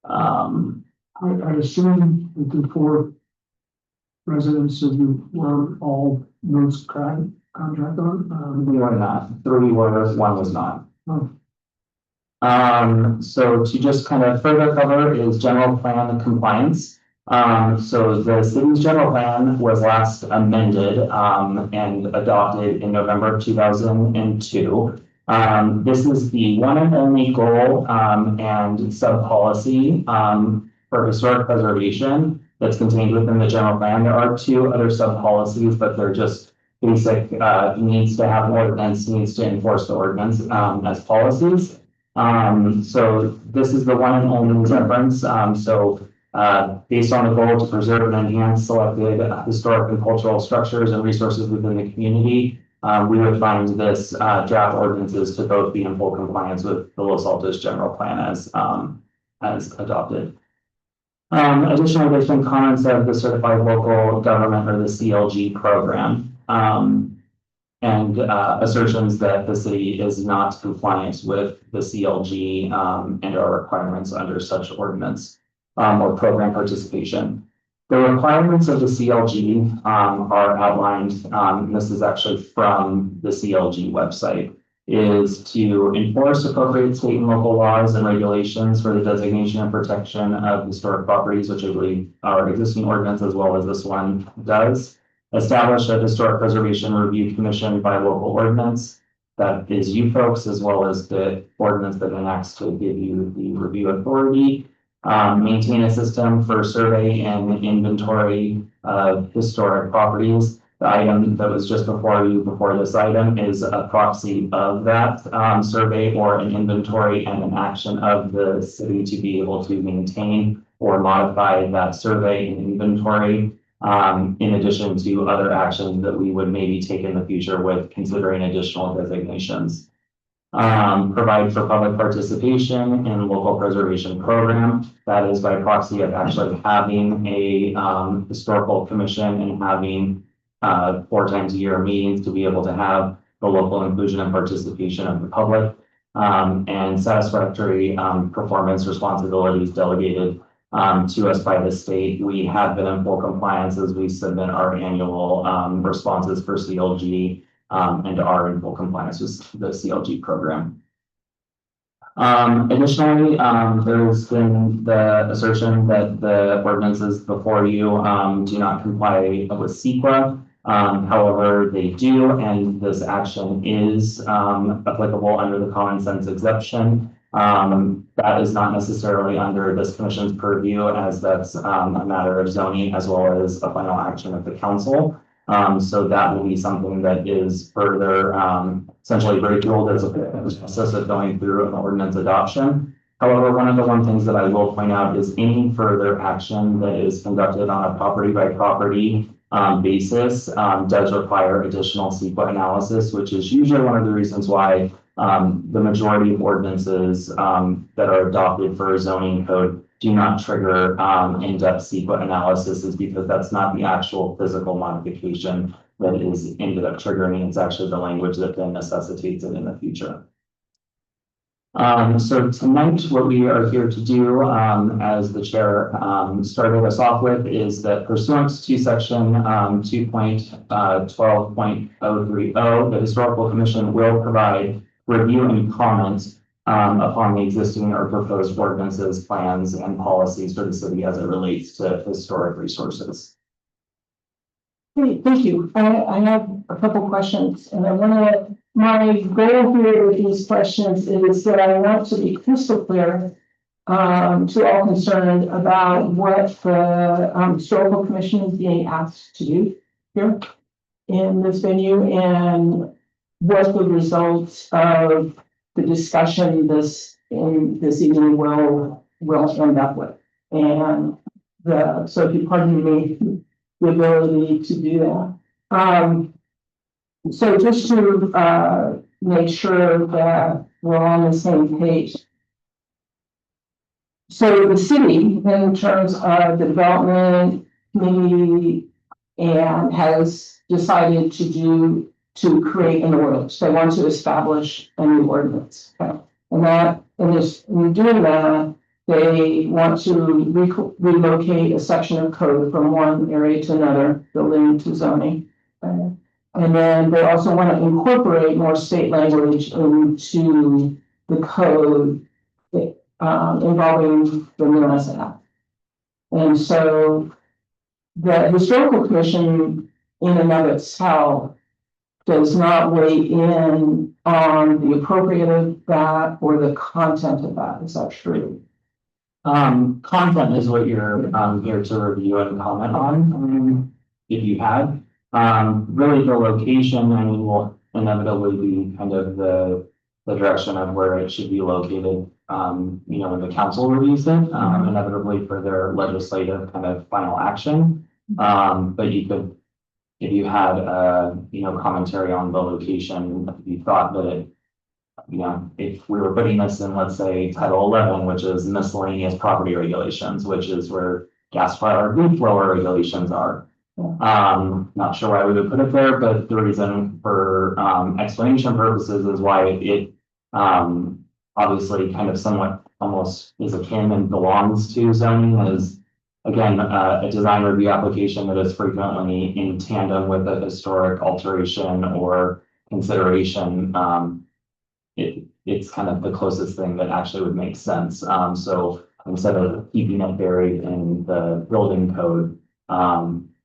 I assume that the 4 residents of you were all notes contract on. We were not. 3 were, 1 was not. Oh. So to just kind of further cover is general plan compliance. So the city's general plan was last amended, and adopted in November of 2002. This is the one and only goal, and sub-policy, for historic preservation that's contained within the general plan. There are 2 other sub-policies, but they're just basic, needs to have an ordinance, needs to enforce the ordinance, as policies. So this is the one and only reference. Based on the goal to preserve and enhance selected historic and cultural structures and resources within the community, we would find this draft ordinances to both be in full compliance with the Los Altos general plan as adopted. Additionally, there's been comments of the certified local government or the CLG program, and assertions that the city is not compliant with the CLG and our requirements under such ordinance. Or program participation. The requirements of the CLG are outlined, this is actually from the CLG website, is to enforce appropriate state and local laws and regulations for the designation and protection of historic properties, which I believe our existing ordinance as well as this one does. Establish a historic preservation review commission by local ordinance. That is you folks, as well as the ordinance that enacts to give you the review authority. Maintain a system for survey and inventory of historic properties. The item that was just before you, before this item, is a proxy of that survey or an inventory and an action of the city to be able to maintain or modify that survey and inventory. In addition to other actions that we would maybe take in the future with considering additional designations. Provide for public participation in local preservation program. That is by proxy of actually having a historical commission and having 4 times a year meetings to be able to have the local inclusion and participation of the public. And satisfactory performance responsibilities delegated to us by the state. We have been in full compliance as we submit our annual responses for CLG. And are in full compliance with the CLG program. Additionally, there's been the assertion that the ordinances before you do not comply with CEQA. However, they do, and this action is applicable under the common sense exception. That is not necessarily under this commission's purview, as that's a matter of zoning as well as a final action of the council. So that will be something that is further essentially ridiculed as a process of going through an ordinance adoption. However, one things that I will point out is any further action that is conducted on a property by property basis does require additional CEQA analysis, which is usually one of the reasons why the majority of ordinances that are adopted for a zoning code do not trigger in-depth CEQA analysis, is because that's not the actual physical modification that is ended up triggering. It's actually the language that then necessitates it in the future. So tonight, what we are here to do, as the chair started us off with, is that pursuant to section 2.12.030, the Historical Commission will provide review and comment upon the existing or proposed ordinances, plans, and policies for the city as it relates to historic resources. Great, thank you. I have a couple questions, and my goal here with these questions is that I want to be crystal clear to all concerned about what the Historical Commission is being asked to do here in this venue, and what the results of the discussion this evening will end up with. And so if you pardon me, the ability to do that. So just to make sure that we're on the same page. So the city, in terms of the development committee, and has decided to create an ordinance. They want to establish a new ordinance. Okay. And in doing that, they want to relocate a section of code from one area to another, building to zoning. And then they also want to incorporate more state language into the code involving the NERAS Act. And so the Historical Commission in and of itself does not weigh in on the appropriate of that or the content of that. Is that true? Content is what you're here to review and comment on, if you had. Really the location, I mean, will inevitably be kind of the direction of where it should be located, when the council reviews it, inevitably for their legislative kind of final action. But you could, if you had, commentary on the location, if you thought that it, if we were putting this in, let's say, Title 11, which is miscellaneous property regulations, which is where gas fire roof blower regulations are. Not sure why we would put it there, but the reason for explanation purposes is why it obviously kind of somewhat almost is akin and belongs to zoning, is again a design review application that is frequently in tandem with a historic alteration or consideration. It's kind of the closest thing that actually would make sense. So instead of keeping it buried in the building code,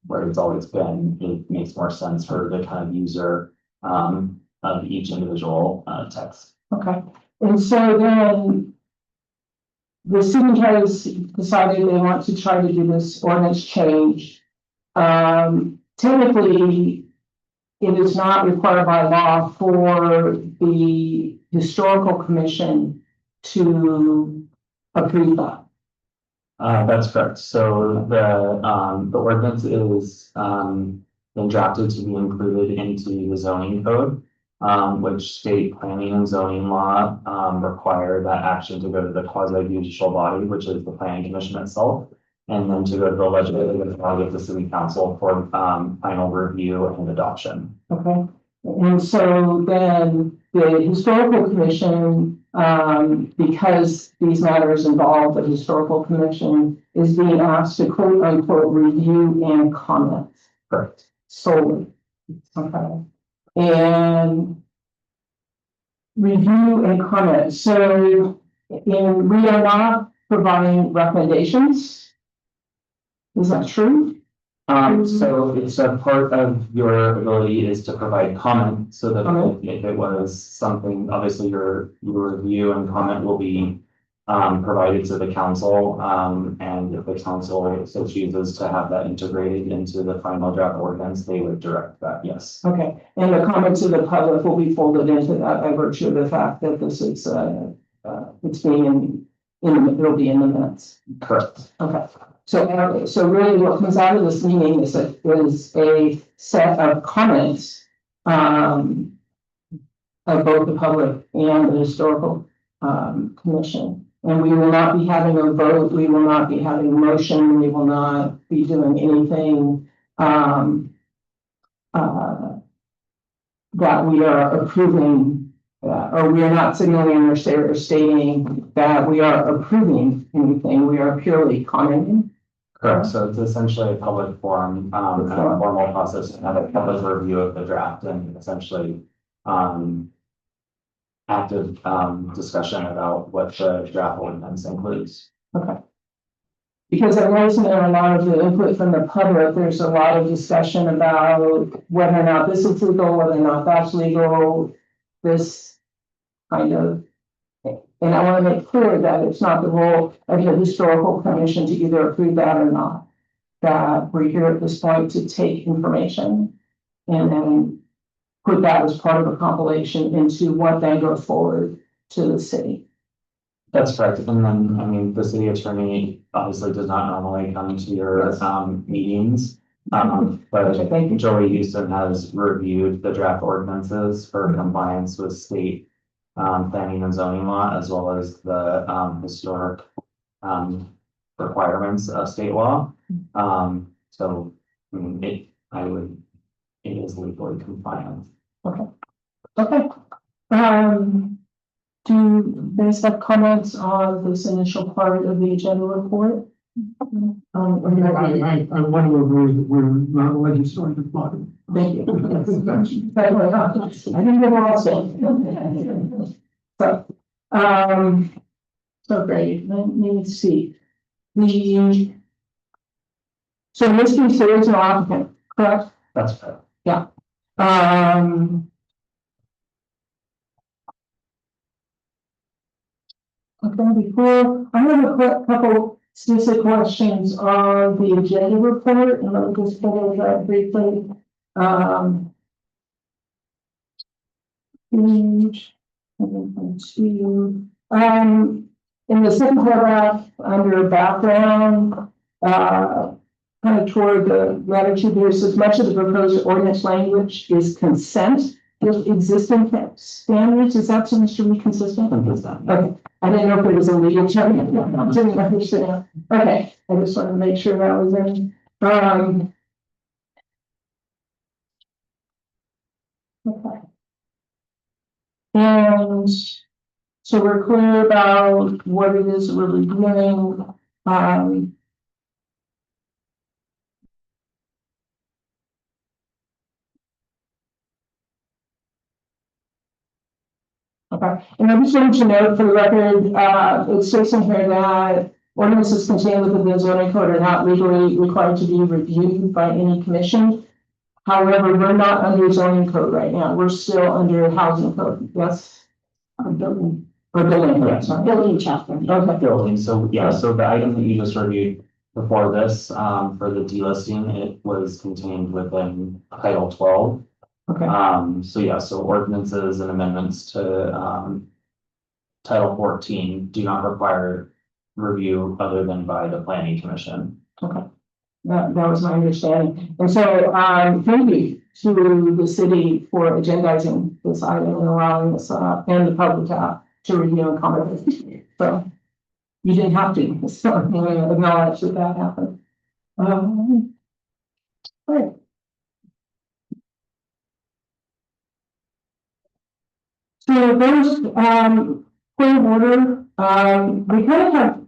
where it's always been, it makes more sense for the kind of user of each individual text. Okay, and so then the city has decided they want to try to do this ordinance change. Technically, it is not required by law for the Historical Commission to approve that. That's correct. So the ordinance is been drafted to be included into the zoning code, which state planning and zoning law require that action to go to the quasi-judicial body, which is the planning commission itself, and then to go to the legislative body of the city council for final review and adoption. Okay, and so then the Historical Commission, because these matters involve the Historical Commission, is being asked to quote unquote review and comment. Correct. Solely. Okay. And review and comment. So we are not providing recommendations. Is that true? So it's a part of your ability is to provide comment, so that if it was something, obviously your review and comment will be provided to the council. And if the council so chooses to have that integrated into the final draft ordinance, they would direct that, yes. Okay, and the comments of the public will be folded into that by virtue of the fact that this is it's being it'll be in the minutes. Correct. Okay, so really what comes out of this meeting is a set of comments, of both the public and the historical, commission. And we will not be having a vote, we will not be having a motion, we will not be doing anything, that we are approving, or we are not signaling or stating that we are approving anything, we are purely commenting. Correct, so it's essentially a public forum, and a formal process, and a public review of the draft and essentially, active, discussion about what the draft ordinance includes. Okay. Because there wasn't a lot of the input from the public, there's a lot of discussion about whether or not this is legal, whether or not that's legal, this kind of. And I want to make clear that it's not the role of the historical commission to either approve that or not. That we're here at this point to take information and then put that as part of a compilation into what then goes forward to the city. That's correct, and then, I mean, the city attorney obviously does not normally come to your, meetings. But I think Joey Houston has reviewed the draft ordinances for compliance with state, planning and zoning law, as well as the, historic, requirements of state law. So, I mean, it is legally compliant. Okay. Do you guys have comments on this initial part of the agenda report? I want to agree that we're not a legislative body. Thank you. I think we're also. So great, let me see. So in this case, there is no applicant, correct? That's correct. Okay, before, I have a couple specific questions on the agenda report, and let me just go over that briefly. Page 2, in the second paragraph, under background, kind of toward the latitude, there says much of the proposed ordinance language is consent with existing standards. Is that supposed to be consistent? Okay, I didn't know if it was a legal term. I didn't understand. Okay, I just wanted to make sure that was in. Okay. And so we're clear about what it is we're reviewing. Okay, and I just wanted to note for the record, it states in here that ordinances contained within the zoning code are not legally required to be reviewed by any commission. However, we're not under zoning code right now, we're still under housing code, yes? Building chapter. Okay. Building, so yeah, so the item that you just reviewed before this, for the delisting, it was contained within Title 12. Okay. So yeah, so ordinances and amendments to, Title 14 do not require review other than by the planning commission. Okay, that was my understanding. And so, thank you to the city for agendizing this item and allowing us, and the public to review and comment. So you didn't have to, so I'm going to acknowledge that happened. Great. So there's, point of order, we kind of have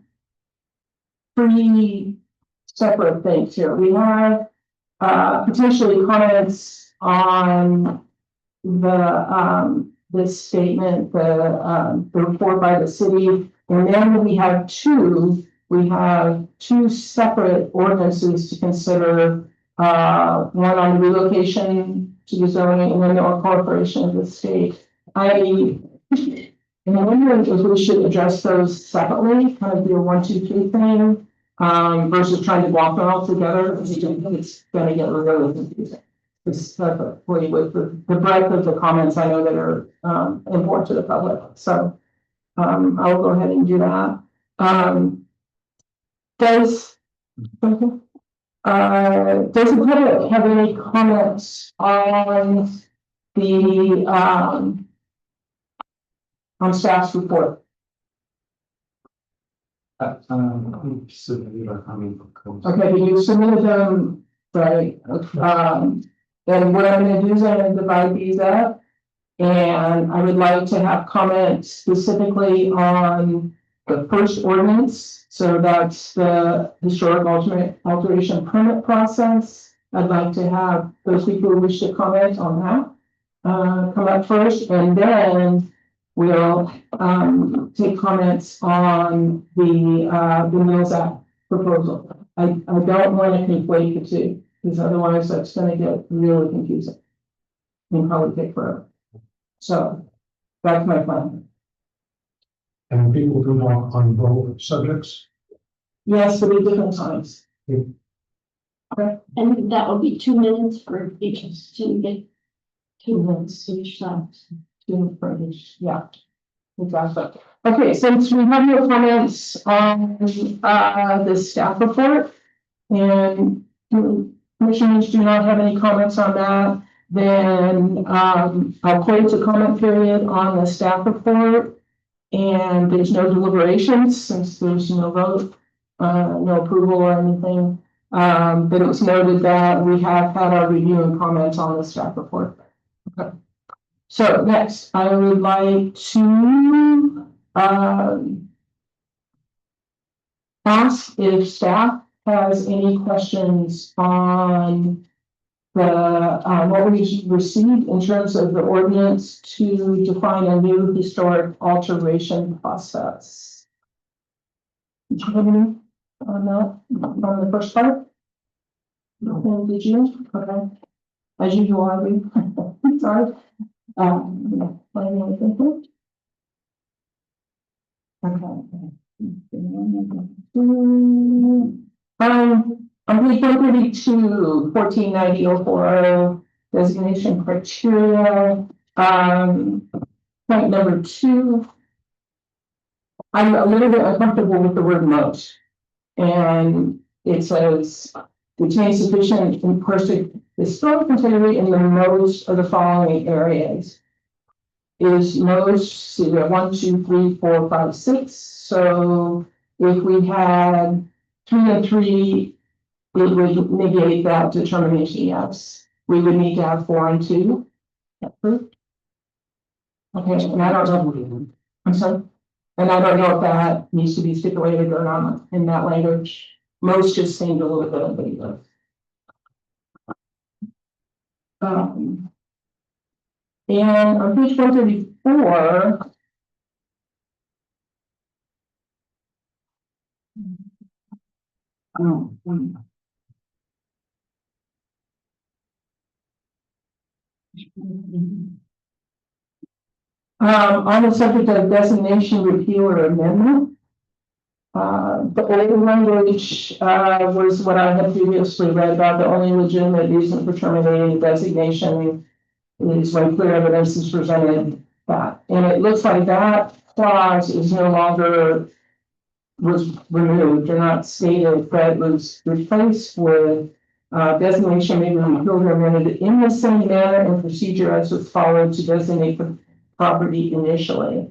three separate things here. We have, potentially comments on this statement, the report by the city. And then we have two separate ordinances to consider, one on relocation to the zoning and then the incorporation of the state. And I'm wondering if we should address those separately, kind of do a 1, 2, 3 thing, versus trying to block them all together. It's gonna get really confusing. Specifically with the breadth of the comments I know that are important to the public. So I'll go ahead and do that. Does, does the public have any comments on the, on staff's report? Submitted our coming proposal. Okay, but you submitted them, right, and what I'm gonna do is I'm gonna divide these up. And I would like to have comments specifically on the first ordinance, so that's the historic alteration permit process. I'd like to have those people who wish to comment on that, come up first, and then we'll, take comments on the Mills Act proposal. I don't want to conflate the two, because otherwise that's gonna get really confusing. And probably take forever. So, that's my plan. And people can walk on both subjects. Yes, there'll be different times. And that will be 2 minutes for each to get 2 minutes each side. Student frontage, yeah. Exactly. Okay, since we have no comments on, the staff report, and commissioners do not have any comments on that, then, I'll close the comment period on the staff report. And there's no deliberations, since there's no vote, no approval or anything. But it was noted that we have had our review and comments on the staff report. Okay. So next, I would like to, ask if staff has any questions on the, what we received in terms of the ordinance to define a new historic alteration process. Did you have any on that, on the first part? No, did you? Okay. As usual, I read. Sorry. On page 132, 1490-040, designation criteria, point number 2. I'm a little bit uncomfortable with the word most. And it says, retain sufficient and perfect historic integrity in the most of the following areas. Is most, so we have 1, 2, 3, 4, 5, 6. So if we had 3 and 3, it would negate that determination, yes. We would need to have 4 and 2. Approved. Okay, and I don't know, I'm sorry. And I don't know if that needs to be stipulated or not in that language. Most just seemed a little bit ambiguous. And on page 134. On the subject of designation repeal or amendment. The old language, was what I had previously read about. The only legitimate reason for terminating the designation is when clear evidence is presented that. And it looks like that clause is no longer was removed or not stated, but was replaced with designation may be repealed or amended in the same manner and procedure as was followed to designate the property initially.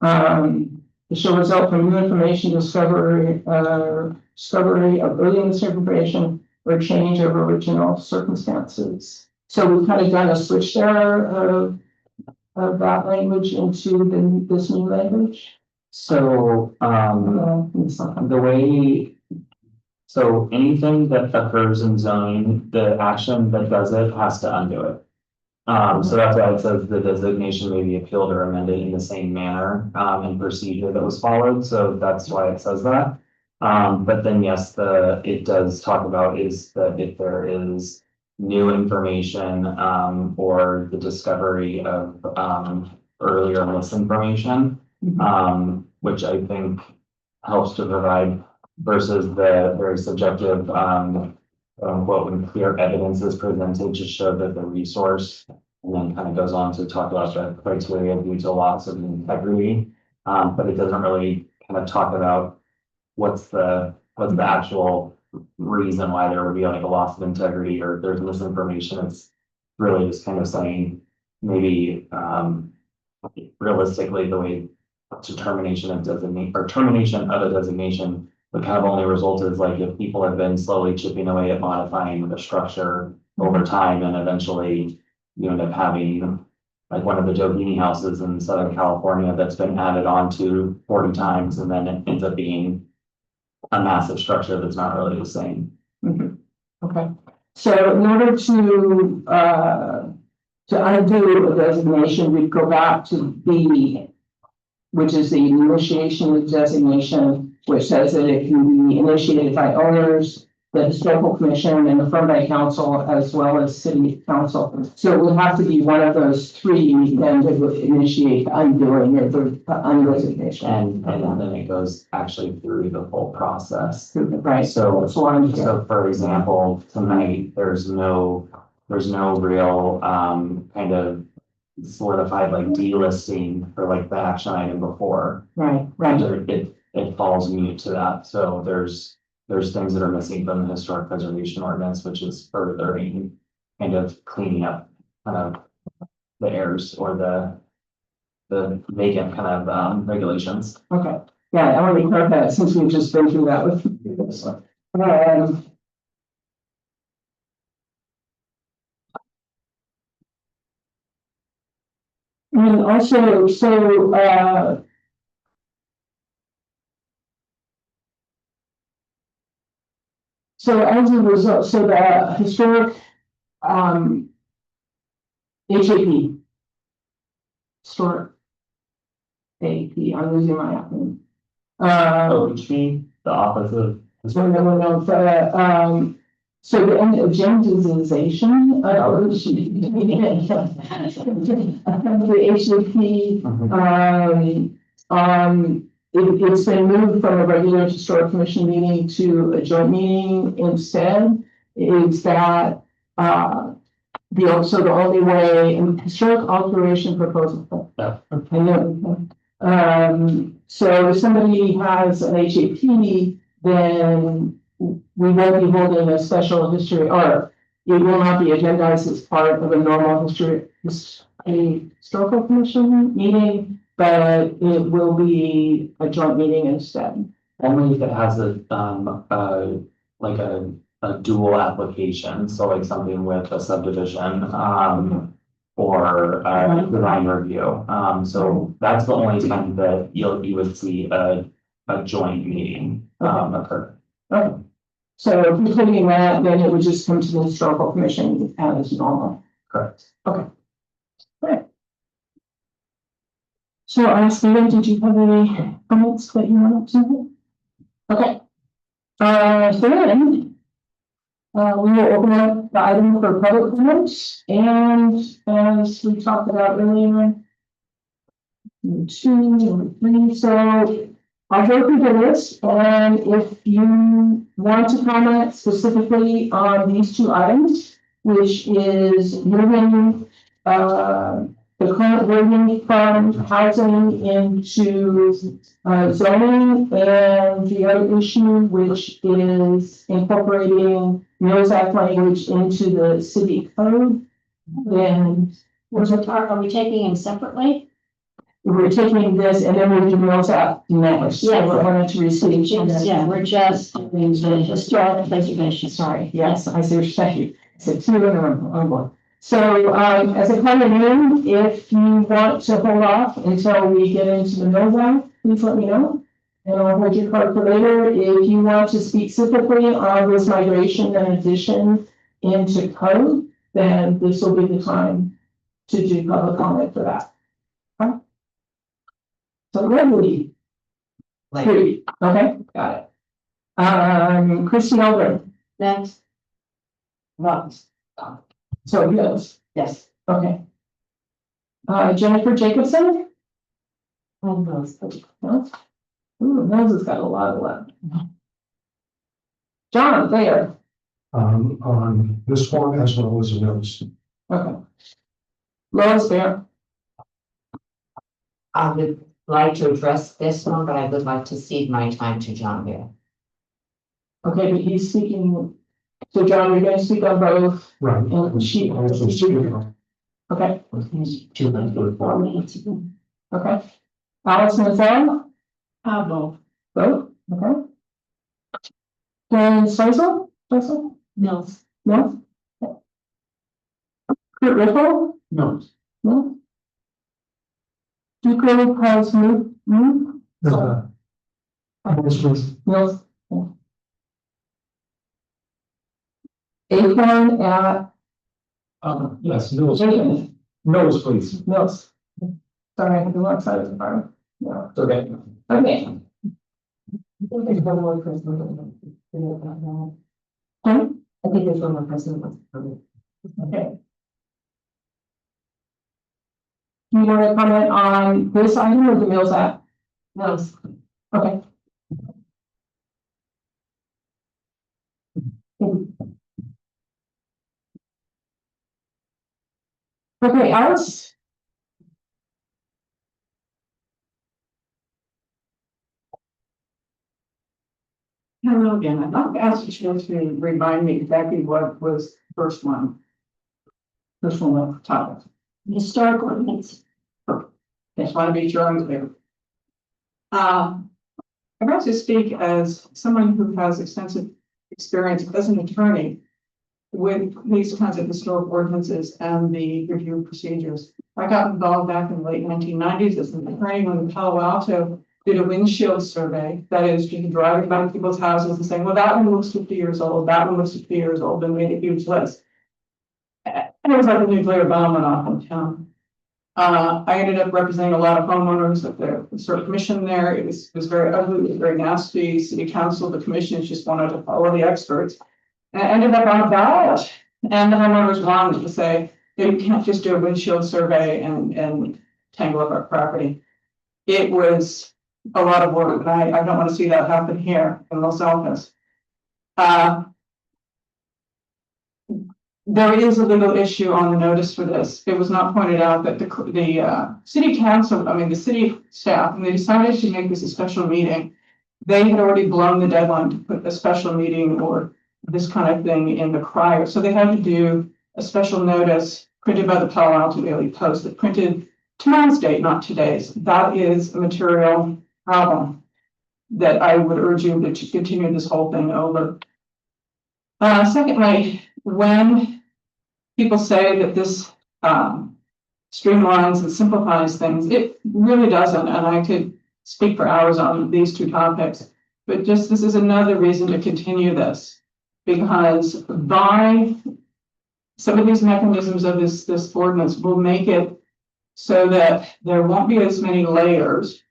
It shall result from new information, discovery of early misinformation or change of original circumstances. So we've kind of done a switch there of that language into this new language. So, the way, so anything that occurs in zoning, the action that does it has to undo it. So that's why it says the designation may be appealed or amended in the same manner, and procedure that was followed, so that's why it says that. But then, yes, it does talk about is that if there is new information, or the discovery of, earlier misinformation, which I think helps to provide versus the very subjective, quote, when clear evidence is presented to show that the resource, and then kind of goes on to talk about the criteria due to loss of integrity. But it doesn't really kind of talk about what's the actual reason why there would be like a loss of integrity or there's misinformation. It's really just kind of saying maybe, realistically, the way termination of a designation would kind of only result is like if people have been slowly chipping away at modifying the structure over time and eventually you end up having like one of the Jogini houses in Southern California that's been added on to 40 times and then it ends up being a massive structure that's not really the same. Okay, so in order to undo a designation, we'd go back to B, which is the initiation of designation, which says that it can be initiated by owners, the historical commission, and the Fernbite Council, as well as city council. So it would have to be one of those three, then to initiate undoing or the undesignation. And then it goes actually through the full process. Right, So, so I'm, so for example, tonight, there's no real, kind of solidified like delisting for like the action item before. right. It falls mute to that. So there's things that are missing from the historic preservation ordinance, which is furthering kind of cleaning up kind of the errors or the vacant kind of regulations. Okay, yeah, I want to clarify that since we've just been through that with this one. And also, so as a result, so the historic, HAP. Historic. AP, I'm losing my acronym. Which means the office of. So the agendization of the HAP, it's been moved from a regular historic commission meeting to a joint meeting instead. Is that, the only way, and historic alteration proposal. Yeah. I know. So if somebody has an HAP, then we won't be holding a special history, or it will not be agendized as part of a normal historical commission meeting, but it will be a joint meeting instead. Only if it has like a dual application, so like something with a subdivision, or design review. So that's the only time that you would see a joint meeting, occur. Okay. So if we're taking that, then it would just come to the historical commission as normal. Correct. Right. So, Steven, did you have any comments that you wanted to? Okay. So then, we will open up the item for public comments, and as we talked about earlier, 2, 3, so I'll go through the list, and if you want to comment specifically on these 2 items, which is moving, the current wording from housing into zoning, and the other issue, which is incorporating Mills Act language into the city code, then Are we taking them separately? we're taking this and then we'll do Mills Act next. Yeah. We're going to receive. Yeah, we're just doing the historic preservation. Sorry, yes, I see what you're saying. So 2 in a row, oh boy. So, as a comment in, if you want to hold off until we get into the Mills Act, please let me know. And I'll hold your card for later. If you want to speak specifically on this migration and addition into code, then this will be the time to do public comment for that. Okay? So Redwood. Okay, got it. Christy Elder. Next. Runs. So yes. Yes. Okay. Jennifer Jacobson. Ooh, Rose has got a lot of left. John Thayer. On this one as well as the others. Okay. Lois Bear. I would like to address this one, but I would like to cede my time to John Bear. Okay, but he's speaking, so John, you're gonna speak on both, Right. and she, Also, speaking. okay, 4 minutes ago. okay. Allison is on, Pablo. vote, okay. Dan Sveisel, No. no? Kurt Ripple, No. no? Duco has moved, No. Mills. Acorn at Yes, Mills, Bacon, Mills, please. Mills. Sorry, I had the wrong side of the bar. No, It's okay. okay. I think there's one more person. Hmm? I think there's one more person. Okay. Do you want to comment on this item or the Mills app? Mills. Okay. Okay, Alice? Hello again. I'd like to ask you to remind me exactly what was the first one. First one on the topic. Historic ordinance. Just want to be sure I'm clear. I'd like to speak as someone who has extensive experience as an attorney with these kinds of historic ordinances and the review procedures. I got involved back in the late 1990s as an attorney when Palo Alto did a windshield survey. That is, you can drive by people's houses and saying, well, that one looks 50 years old, that one looks 50 years old, and made a huge list. And it was like a nuclear bomb went off in town. I ended up representing a lot of homeowners at the historic commission there. It was very ugly, it was very nasty. City council, the commissioners just wanted to follow the experts. And it ended up on a ballot. And the homeowners wanted to say, you can't just do a windshield survey and tangle up our property. It was a lot of work, and I don't want to see that happen here in Los Altos. There is a legal issue on the notice for this. It was not pointed out that the city council, I mean, the city staff, and they decided to make this a special meeting. They had already blown the deadline to put a special meeting or this kind of thing in the crier. So they had to do a special notice printed by the Palo Alto Daily Post that printed tomorrow's date, not today's. That is a material problem that I would urge you to continue this whole thing over. Secondly, when people say that this streamlines and simplifies things, it really doesn't. And I could speak for hours on these two topics, but just this is another reason to continue this, because by some of these mechanisms of this ordinance will make it so that there won't be as many layers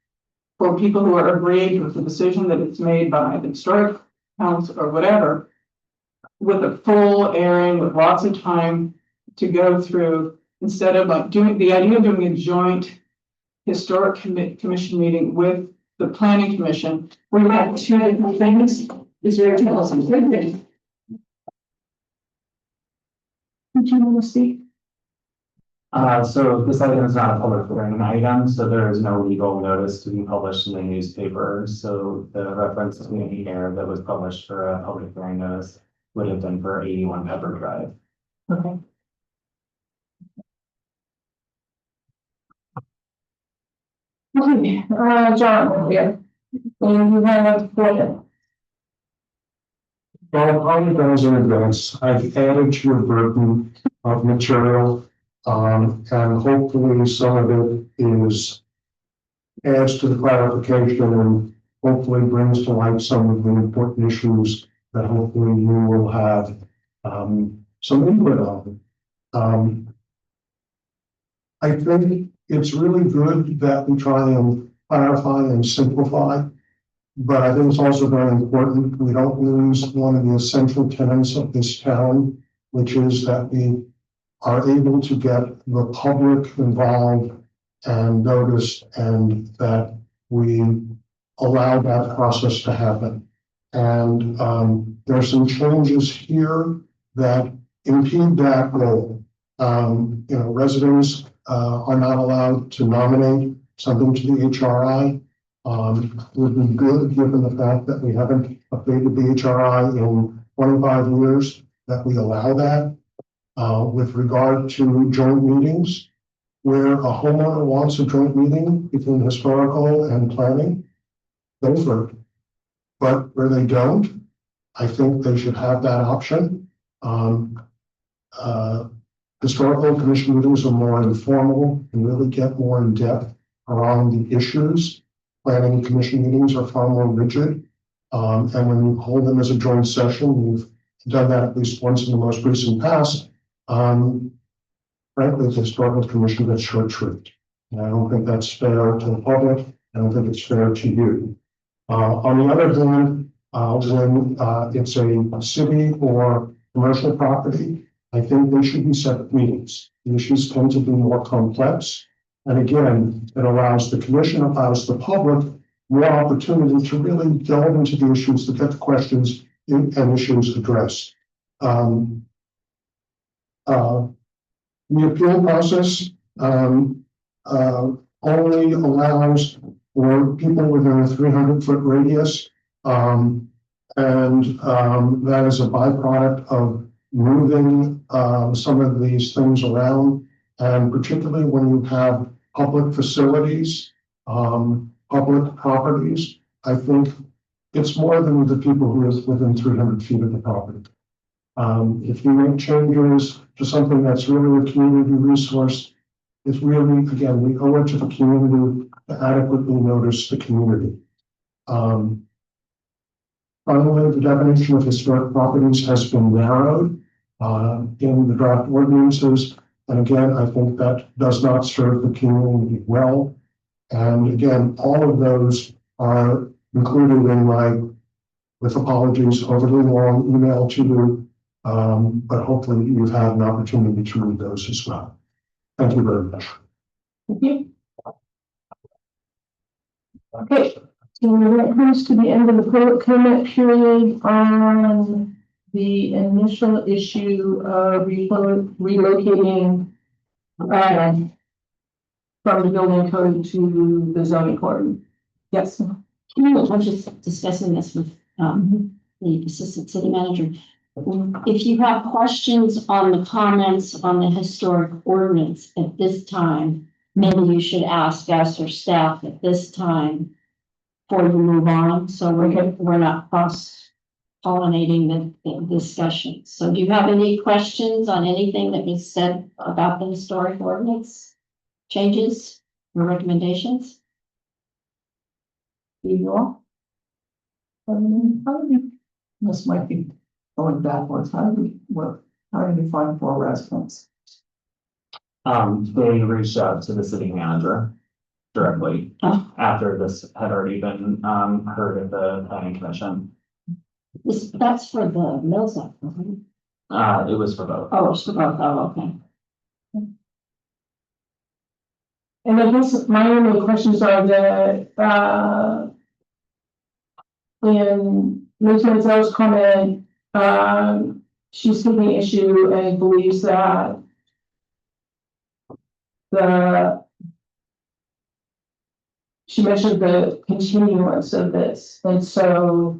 for people who are aggrieved with the decision that it's made by the historic council or whatever, with a full airing, with lots of time to go through, instead of like doing the idea of doing a joint historic commission meeting with the planning commission, where you have two different things, is very troublesome. Did you want to speak? So this item is not a public hearing item, so there is no legal notice to be published in the newspaper. So the reference to the air that was published for a public hearing notice would have been for 81 Pepper Drive. Okay. Okay, John, yeah. And you have four. Well, on those in advance, I've added to your burden of material, and hopefully some of it is adds to the clarification and hopefully brings to light some of the important issues that hopefully you will have some input on. I think it's really good that we try and clarify and simplify. But I think it's also very important we don't lose one of the essential tenets of this town, which is that we are able to get the public involved and noticed, and that we allow that process to happen. And there are some changes here that impede that goal. Residents are not allowed to nominate something to the HRI. Would be good, given the fact that we haven't updated the HRI in 25 years, that we allow that. With regard to joint meetings, where a homeowner wants a joint meeting between historical and planning, go for it. But where they don't, I think they should have that option. Historical commission meetings are more informal and really get more in depth around the issues. Planning commission meetings are far more rigid. And when you hold them as a joint session, we've done that at least once in the most recent past. Frankly, the historical commission gets short shrift. And I don't think that's fair to the public. I don't think it's fair to you. On the other hand, when it's a city or commercial property, I think they should be separate meetings. The issues tend to be more complex. And again, it allows the commission, allows the public more opportunity to really delve into the issues, to get the questions and issues addressed. The appeal process only allows for people within a 300-foot radius. And that is a byproduct of moving some of these things around. And particularly when you have public facilities, public properties, I think it's more than the people who live within 300 feet of the property. If you make changes to something that's really a community resource, it's really, again, we owe it to the community to adequately notice the community. Finally, the definition of historic properties has been narrowed in the draft ordinances. And again, I think that does not serve the community well. And again, all of those are included in my, with apologies, overly long email to you. But hopefully you've had an opportunity to read those as well. Thank you very much. Thank you. Okay, so that comes to the end of the public comment period on the initial issue of relocating from the building code to the zoning code. Yes. I was just discussing this with, the assistant city manager. If you have questions on the comments on the historic ordinance at this time, maybe you should ask us or staff at this time before you move on, so we're not cross-pollinating the discussion. So do you have any questions on anything that was said about the historic ordinance? Changes or recommendations? You all? This might be going backwards. How do you find 4 residents? They reached out to the city manager directly Oh. after this had already been, heard at the planning commission. That's for the Mills Act, right? It was for both. Oh, it's for both, oh, okay. And I guess my only questions are that, in Ms. Manzel's comment, she's taking issue and believes that she mentioned the continuance of this, and so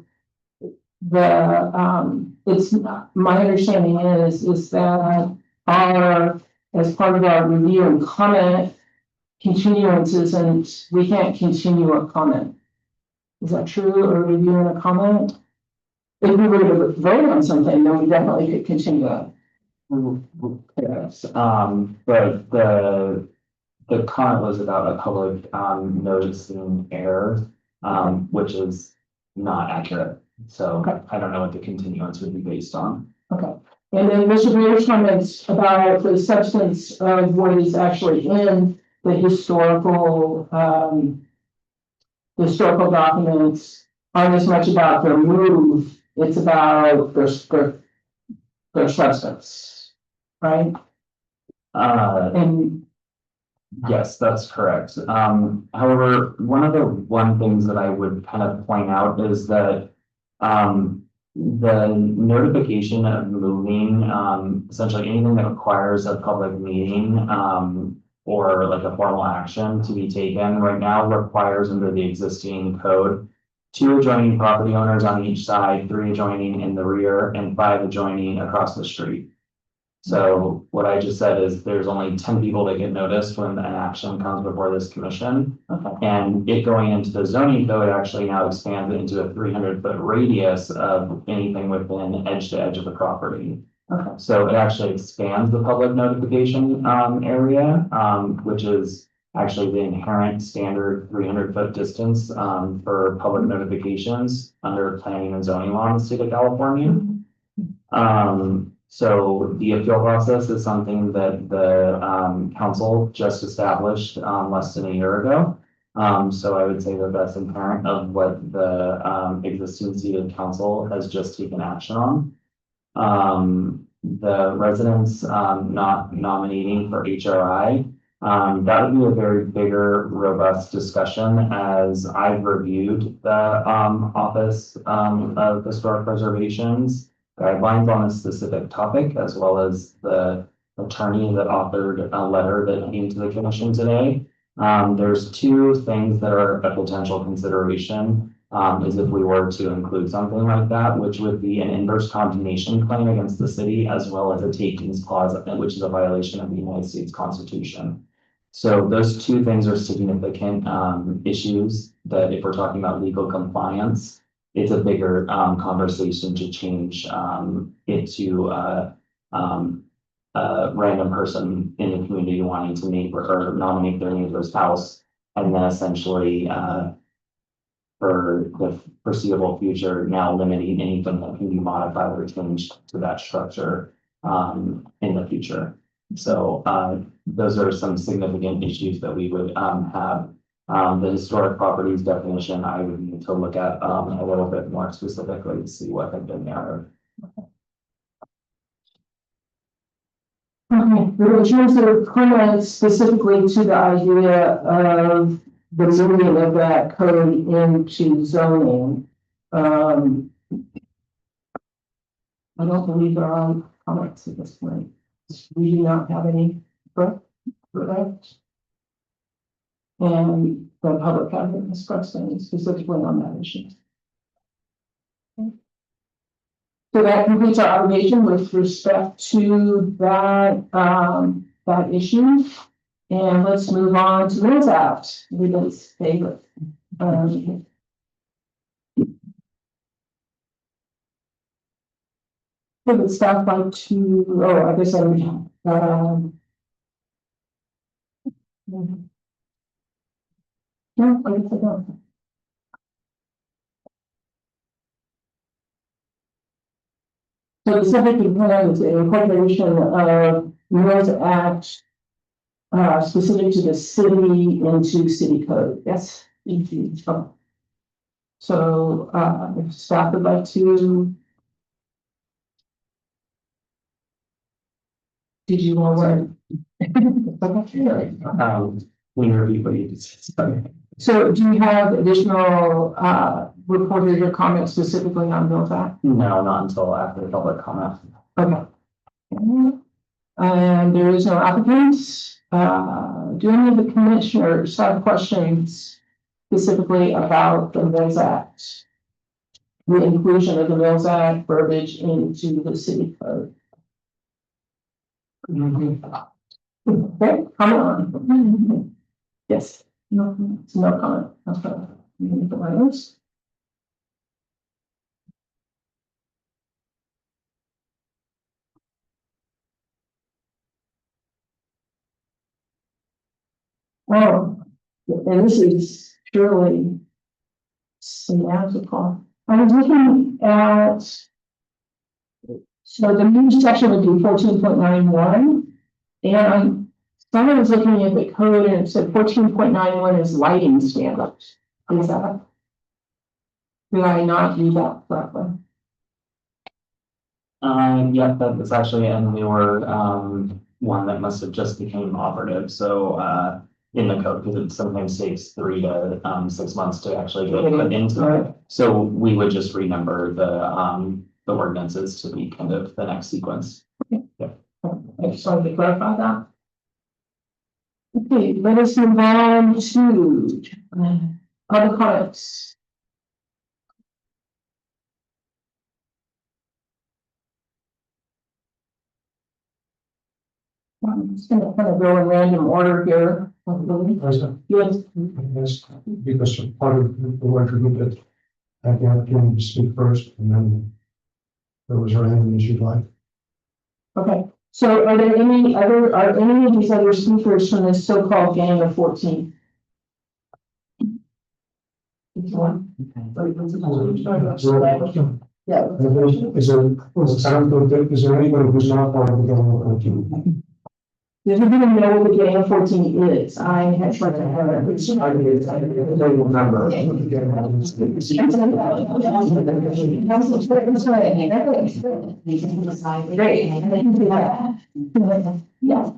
it's my understanding is that as part of our review and comment, continuances, and we can't continue a comment. Is that true, or review and a comment? If we were to vote on something, then we definitely could continue it. Yes, but the comment was about a public, noticing error, which is not accurate. So Okay. I don't know what the continuance would be based on. Okay, and then Mr. Brewer's comments about the substance of what is actually in the historical documents aren't as much about their move, it's about their substance, right? And Yes, that's correct. However, one things that I would kind of point out is that the notification of moving, essentially anything that requires a public meeting, or like a formal action to be taken right now requires under the existing code 2 adjoining property owners on each side, 3 adjoining in the rear, and 5 adjoining across the street. So what I just said is there's only 10 people that get noticed when an action comes before this commission. And it going into the zoning code actually now expands it into a 300-foot radius of anything within edge to edge of the property. Okay. So it actually expands the public notification area, which is actually the inherent standard 300-foot distance for public notifications under planning and zoning law in the state of California. So the appeal process is something that the council just established less than a year ago. So I would say that that's inherent of what the existing seated council has just taken action on. The residents not nominating for HRI, that would be a very bigger, robust discussion as I've reviewed the Office of Historic Preservation's guidelines on a specific topic, as well as the attorney that authored a letter that came to the commission today. There's 2 things that are a potential consideration, is if we were to include something like that, which would be an inverse condemnation claim against the city, as well as a takings clause, which is a violation of the United States Constitution. So those 2 things are significant issues that if we're talking about legal compliance, it's a bigger conversation to change it to a random person in the community wanting to neighbor or nominate their neighbor's house, and then essentially for the foreseeable future now limiting anything that can be modified or changed to that structure in the future. So those are some significant issues that we would have. The historic properties definition, I would need to look at a little bit more specifically to see what had been there. Okay, in terms of comments specifically to the idea of the moving of that code into zoning, I don't believe there are comments at this point. We do not have any, correct? And the public hasn't expressed any specifically on that issue. So that completes our obligation with respect to that, that issue. And let's move on to Mills Act, William's favorite. Would staff like to, I guess I would, no, I guess I don't. So the subject of the incorporation of Mills Act specific to the city into city code. Yes. So if staff would like to. Did you want to? We reviewed what you just said. So do you have additional reported or comments specifically on Mills Act? No, not until after the public comment. Okay. And there is no applicants. Do any of the commissioners have questions specifically about the Mills Act? The inclusion of the Mills Act verbiage into the city code. Okay, comment on. Yes. No comment. Okay. Well, and this is purely semantical. I was looking at, so the new section would be 14.91, and someone was looking at the code and it said 14.91 is lighting standards. Is that? Did I not read that correctly? Yeah, that's actually a newer one that must have just became operative. So in the code, because it sometimes takes 3 to 6 months to actually get put into it. So we would just renumber the ordinances to be kind of the next sequence. I just wanted to clarify that. Okay, let us move on to other comments. I'm just gonna kind of go in random order here. Yes, Yes, because part of the larger group that had the opportunity to speak first, and then there was there anything you'd like. okay. So are there any other, are any of these other speakers from this so-called gang of 14? One. Yeah. Is there anybody who's not part of the government? Does anybody know what the gang of 14 is? I had tried to have it. Yeah.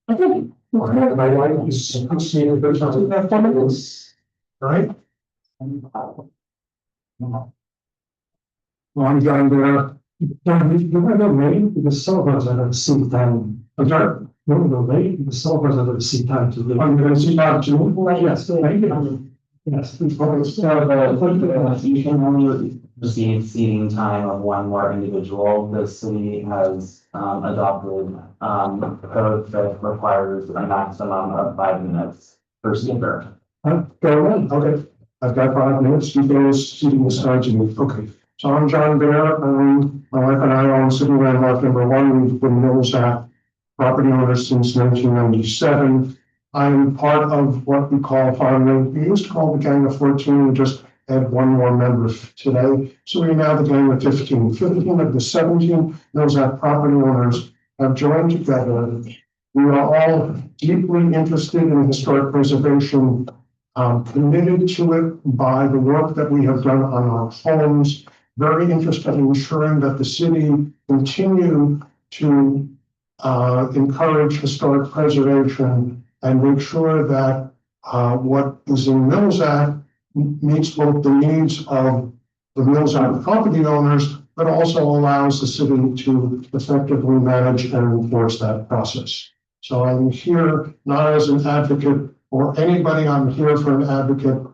I think. My wife is 16, but right? Well, I'm John Bear. John, you might know me, because some of us have a seat time. I'm sorry, no, me, because some of us have a seat time to live. I'm going to see time too. Yes, thank you. Yes, please. So you can only receive seating time of one more individual. The city has adopted a code that requires a maximum of 5 minutes per speaker. Go ahead, okay. I've got 5 minutes, you guys seating the side to me, okay. So I'm John Bear, my wife and I own City Landmark number 1, we've been Mills Act property owner since 1997. I'm part of what we call farming, we used to call the Gang of 14, we just had one more member today. So we're now the Gang of 15. 15 of the 17 Mills Act property owners have joined together. We are all deeply interested in historic preservation, committed to it by the work that we have done on our homes, very interested in ensuring that the city continue to encourage historic preservation and make sure that what is in Mills Act meets both the needs of the Mills Act property owners, but also allows the city to effectively manage and enforce that process. So I'm here not as an advocate or anybody, I'm here for an advocate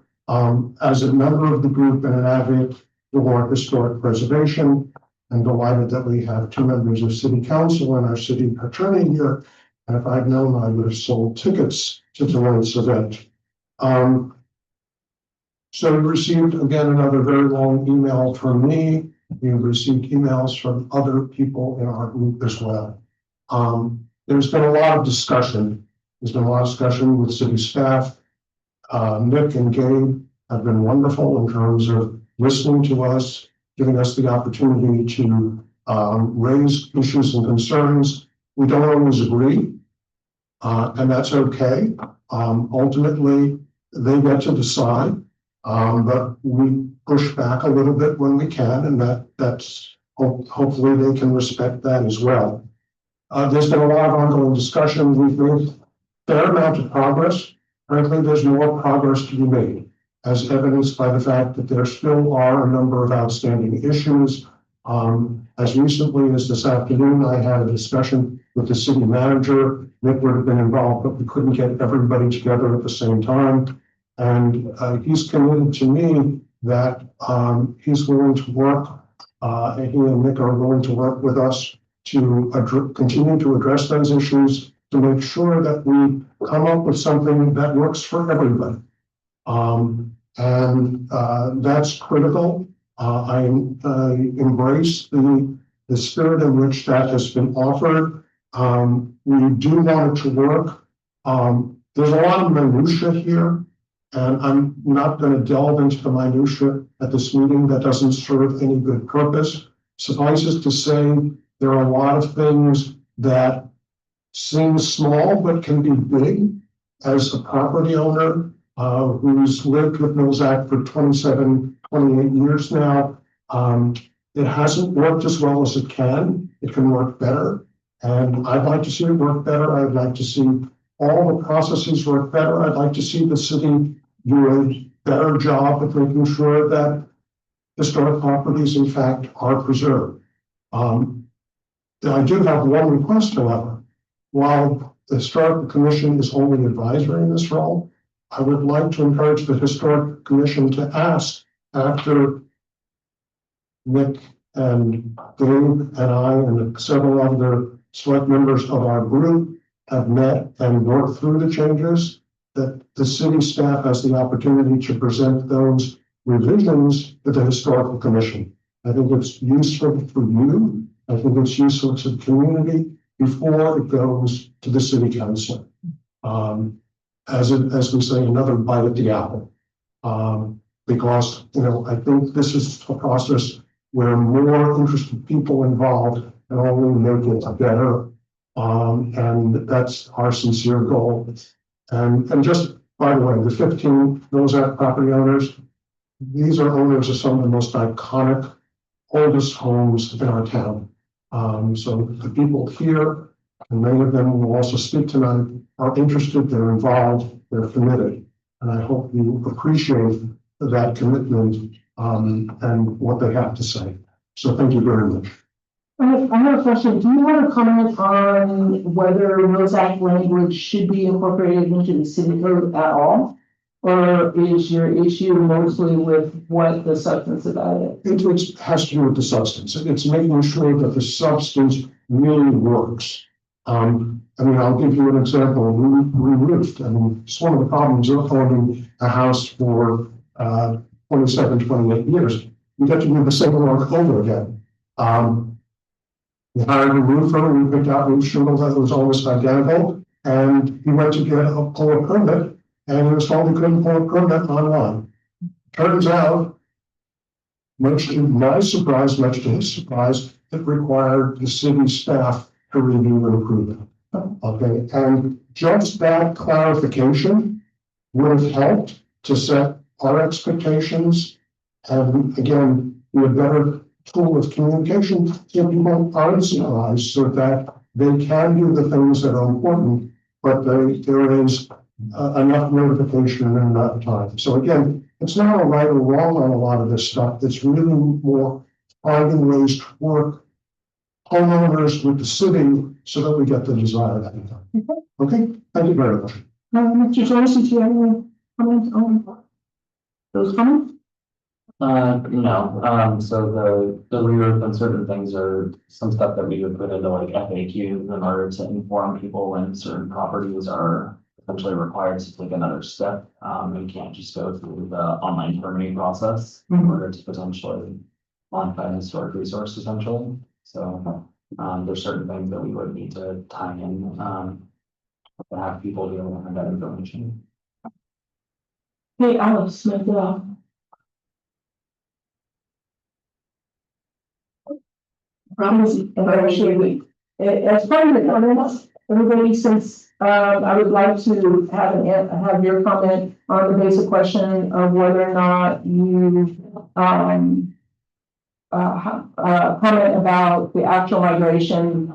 as a member of the group and an advocate for historic preservation. I'm delighted that we have 2 members of city council and our city attorney here. And if I'd known, I would have sold tickets to tonight's event. So we received again another very long email from me. We've received emails from other people in our group as well. There's been a lot of discussion. There's been a lot of discussion with city staff. Nick and Gabe have been wonderful in terms of listening to us, giving us the opportunity to raise issues and concerns. We don't always agree, and that's okay. Ultimately, they get to decide, but we push back a little bit when we can, and that's hopefully they can respect that as well. There's been a lot of ongoing discussion. We've made a fair amount of progress. Frankly, there's more progress to be made, as evidenced by the fact that there still are a number of outstanding issues. As recently as this afternoon, I had a discussion with the city manager. Nick would have been involved, but we couldn't get everybody together at the same time. And he's committed to me that he's willing to work, and he and Nick are willing to work with us to continue to address those issues, to make sure that we come up with something that works for everybody. That's critical. I embrace the spirit in which that has been offered. We do want it to work. There's a lot of minutia here, and I'm not going to delve into the minutia at this meeting. That doesn't serve any good purpose. Suffice it to say, there are a lot of things that seem small but can be big. As a property owner who's lived with Mills Act for 27, 28 years now, it hasn't worked as well as it can. It can work better, and I'd like to see it work better. I'd like to see all the processes work better. I'd like to see the city do a better job of making sure that historic properties, in fact, are preserved. I do have one request, however. While the Historical Commission is only advisory in this role. I would like to encourage the Historic Commission to ask after Nick and Dave and I and several other select members of our group have met and worked through the changes, that the city staff has the opportunity to present those revisions to the Historical Commission. I think it's useful for you. I think it's useful to the community before it goes to the city council. As we say, another bite at the apple. Because, I think this is a process where more interested people involved can only make it better. And that's our sincere goal. And just, by the way, the 15 Millsack property owners, these are owners of some of the most iconic, oldest homes in our town. So the people here, and many of them will also speak tonight, are interested, they're involved, they're committed. And I hope you appreciate that commitment and what they have to say. So thank you very much. I have a question. Do you have a comment on whether Millsack language should be incorporated into the city code at all? Or is your issue mostly with what the substance about it? It has to do with the substance. It's making sure that the substance really works. I'll give you an example. We roofed. It's one of the problems of owning a house for 27, 28 years. You get to do the same work over again. We hired a roofer, we picked out roof shingles that was almost identical, and he went to pull a permit, and he was told he couldn't pull a permit online. Turns out, much to my surprise, much to his surprise, it required the city staff to review and approve it. Okay, and just that clarification would have helped to set our expectations, and again, be a better tool of communication so people aren't surprised, so that they can do the things that are important, but there is enough notification and enough time. So again, it's not a right or wrong on a lot of this stuff. It's really more finding ways to work homeowners with the city so that we get the desired outcome. Okay, thank you very much. Mr. Joyce, do you have any comments on those comments? No, so the re-roof and certain things are some stuff that we would put into like FAQs in order to inform people when certain properties are essentially required to take another step. We can't just go through the online permitting process in order to potentially modify a historic resource essentially. So, there's certain things that we would need to tie in, to have people be able to have that information. Hey, Alex Smith, promise, actually, as part of the comments, everybody, since I would like to have your comment on the basic question of whether or not you comment about the actual migration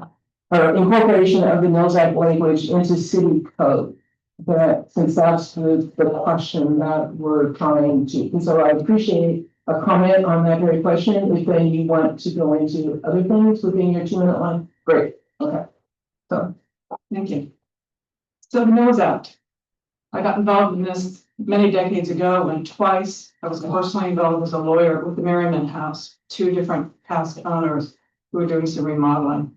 or incorporation of the Millsack language into city code. But since that's the question that we're trying to, and so I appreciate a comment on that very question. If then you want to go into other things within your 2-minute line, great. Okay. So, Thank you. So the Mills Act. I got involved in this many decades ago when twice I was personally involved as a lawyer with the Merriman House, 2 different past owners who were doing some remodeling.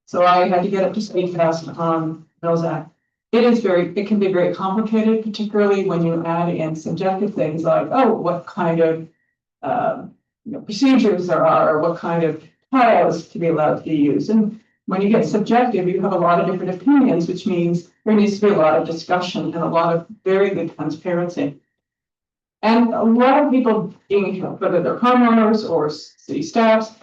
So I had to get up to speed fast on Mills Act. It can be very complicated, particularly when you add in subjective things like, oh, what kind of procedures there are, or what kind of tiles to be allowed to be used. And when you get subjective, you have a lot of different opinions, which means there needs to be a lot of discussion and a lot of very good transparency. And a lot of people, whether they're homeowners or city staffs,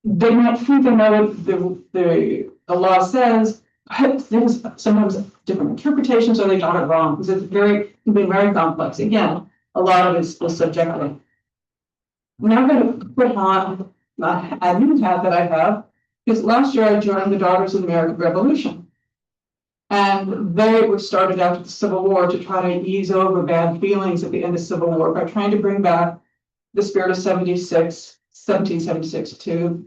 they might think they know what the law says, but there's sometimes different interpretations or they got it wrong because it can be very complex. Again, a lot of it's subjective. Now I'm going to put on my admin hat that I have, because last year I joined the Daughters of the American Revolution. And they were started after the Civil War to try to ease over bad feelings at the end of the Civil War by trying to bring back the spirit of 1776 to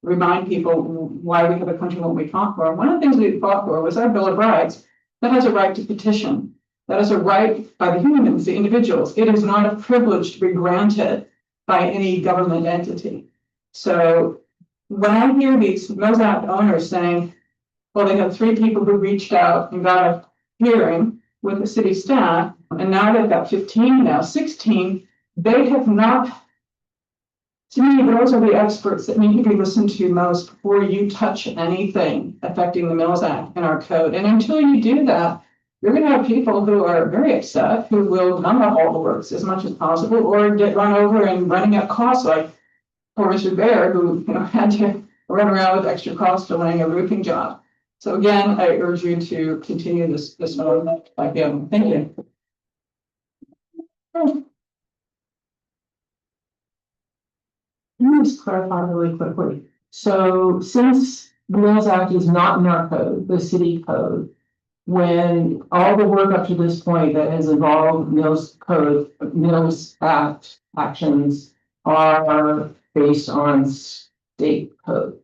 remind people why we have a country, what we fought for. One of the things we fought for was our Bill of Rights. That has a right to petition. That is a right by the humans, the individuals. It is not a privilege to be granted by any government entity. So when I hear these Mozart owners saying, well, they have 3 people who reached out and got a hearing with the city staff, and now they've got 15, now 16, they have not. To me, those are the experts that need to be listened to most before you touch anything affecting the Mills Act and our code. And until you do that, you're gonna have people who are very upset, who will gum up all the works as much as possible, or get run over and running up costs like poor Mr. Bear, who, had to run around with extra costs delaying a roofing job. So again, I urge you to continue this one by Gavin. Thank you. Let me just clarify really quickly. So since the Mills Act is not in our code, the city code, when all the work up to this point that has involved Mills Act actions are based on state code.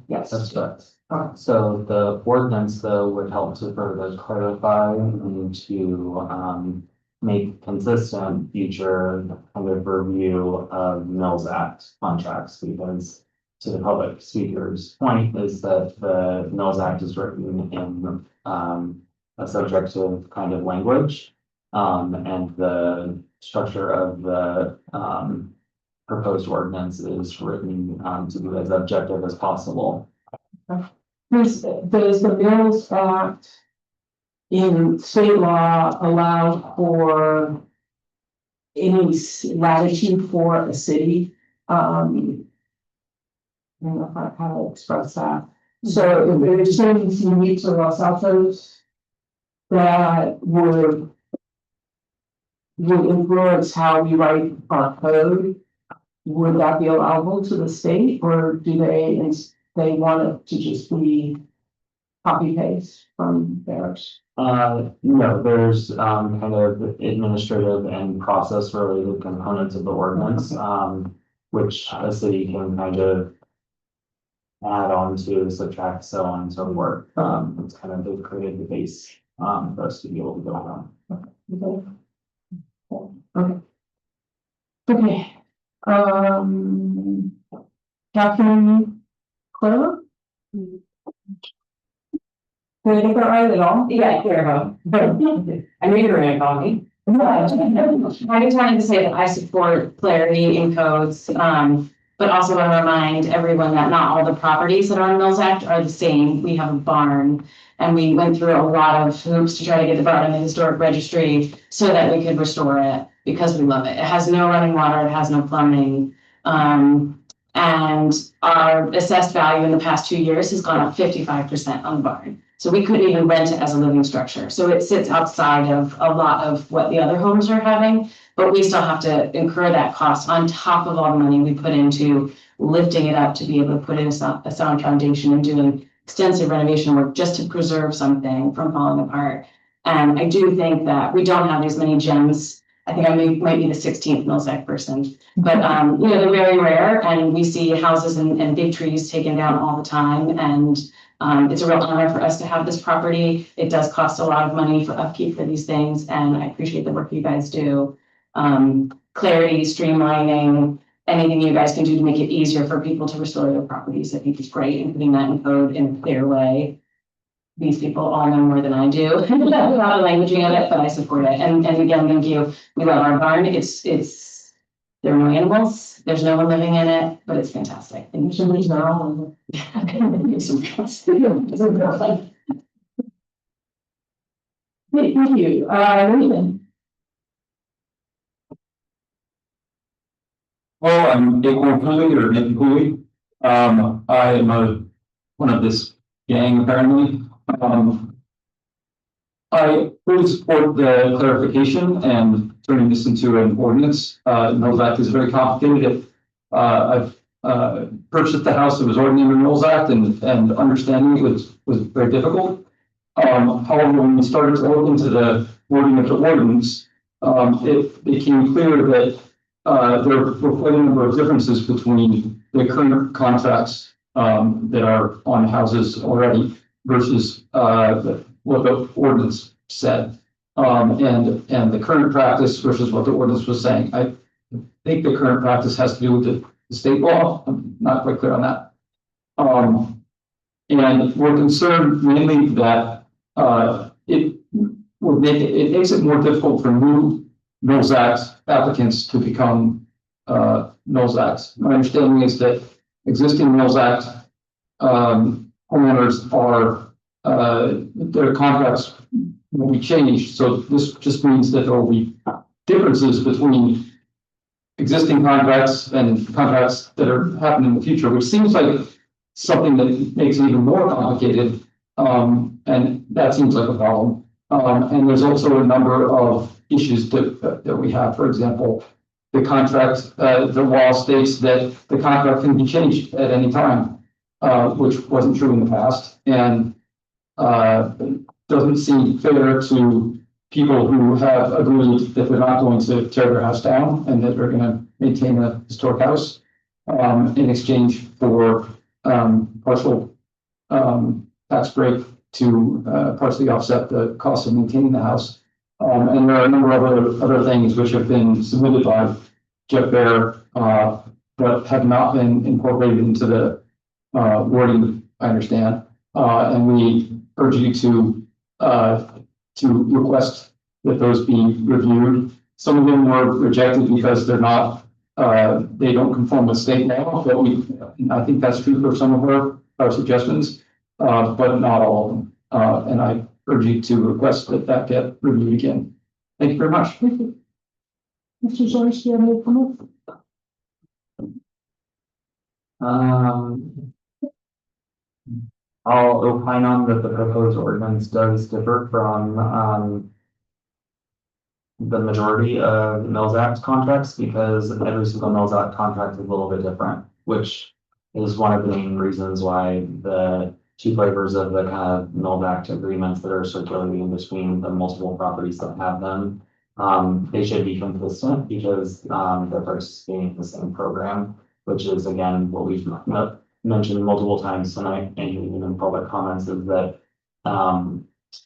Yes. That's correct. Alright. So the ordinance though would help to further clarify and to make consistent future kind of review of Mills Act contracts, because to the public speaker's point is that the Mills Act is written in a subjective kind of language. And the structure of the proposed ordinance is written to be as objective as possible. Does the Mills Act in state law allow for any latitude for a city? I don't know how to express that. So if there's things unique to Los Altos that would influence how we write our code, would that be allowable to the state, or do they want it to just be copy paste from theirs? No, there's kind of administrative and process related components of the ordinance, which a city can kind of add on to, subtract, so on and so forth. It's kind of they've created the base for us to be able to go on. Okay. Catherine Clever? Did I get that right at all? Yeah, Clairvaux. I knew you were gonna call me. I just wanted to say that I support clarity in codes, but also want to remind everyone that not all the properties that are in Mills Act are the same. We have a barn, and we went through a lot of hoops to try to get the barn in the historic registry so that we could restore it, because we love it. It has no running water, it has no plumbing. And our assessed value in the past 2 years has gone up 55% on the barn. So we couldn't even rent it as a living structure. So it sits outside of a lot of what the other homes are having, but we still have to incur that cost on top of all the money we put into lifting it up to be able to put in a sound foundation and doing extensive renovation work just to preserve something from falling apart. And I do think that we don't have as many gems. I think I might be the 16th Mills Act person, but they're very rare, and we see houses and big trees taken down all the time. And it's a real honor for us to have this property. It does cost a lot of money for upkeep for these things, and I appreciate the work you guys do. Clarity, streamlining, anything you guys can do to make it easier for people to restore their properties, I think is great, and putting that in code in a clear way. These people all know more than I do about the languaging of it, but I support it. And again, thank you. We love our barn. There are no animals. There's no one living in it, but it's fantastic. And Somebody's not all. Thank you. Nathan. Well, I'm Acorn Cooley or Nick Cooley. I am one of this gang apparently. I fully support the clarification and turning this into an ordinance. Mills Act is very complicated. I've purchased the house that was already in the Mills Act, and understanding it was very difficult. However, when we started to look into the wording of the ordinance, it became clear that there were quite a number of differences between the current contracts that are on houses already versus, what the ordinance said. And the current practice versus what the ordinance was saying. I think the current practice has to do with the state law. I'm not quite clear on that. And we're concerned mainly that, it makes it more difficult for new Mills Act applicants to become, Mills Acts. My understanding is that existing Mills Act, homeowners are, their contracts will be changed, so this just means that there will be differences between existing contracts and contracts that are happening in the future, which seems like something that makes it even more complicated, and that seems like a problem. And there's also a number of issues that we have. For example, the contract, the law states that the contract can be changed at any time, which wasn't true in the past, and doesn't seem fair to people who have agreed that they're not going to tear their house down and that they're going to maintain a historic house, in exchange for, partial, tax break to, partially offset the cost of maintaining the house. And there are a number of other things which have been submitted by Jeff Bear, but have not been incorporated into the, wording, I understand. And we urge you to request that those be reviewed. Some of them were rejected because they're not, they don't conform with state law, but I think that's true for some of our suggestions, but not all of them. And I urge you to request that get reviewed again. Thank you very much. Mr. Joyce, do you have any comment? I'll opine on that the proposed ordinance does differ from, the majority of Mills Act contracts, because every single Mills Act contract is a little bit different, which is one of the main reasons why the two flavors of the kind of Mills Act agreements that are circulating between the multiple properties that have them, they should be consistent because, they're participating in the same program, which is again, what we've mentioned multiple times tonight and even in public comments is that,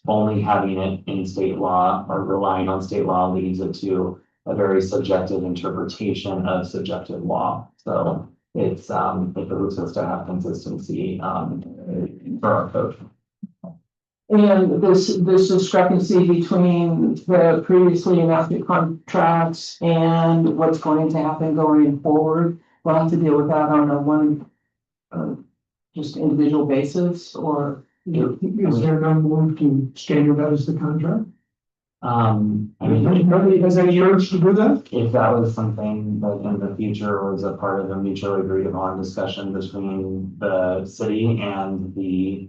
only having it in state law or relying on state law leads it to a very subjective interpretation of subjective law. So it's, it behooves us to have consistency, for our code. And this discrepancy between the previously enacted contracts and what's going to happen going forward, we'll have to deal with that on a one, just individual basis, or Is there no move to standardize the contract? I mean, Nobody has any urge to do that? if that was something that in the future was a part of a mutually agreed upon discussion between the city and the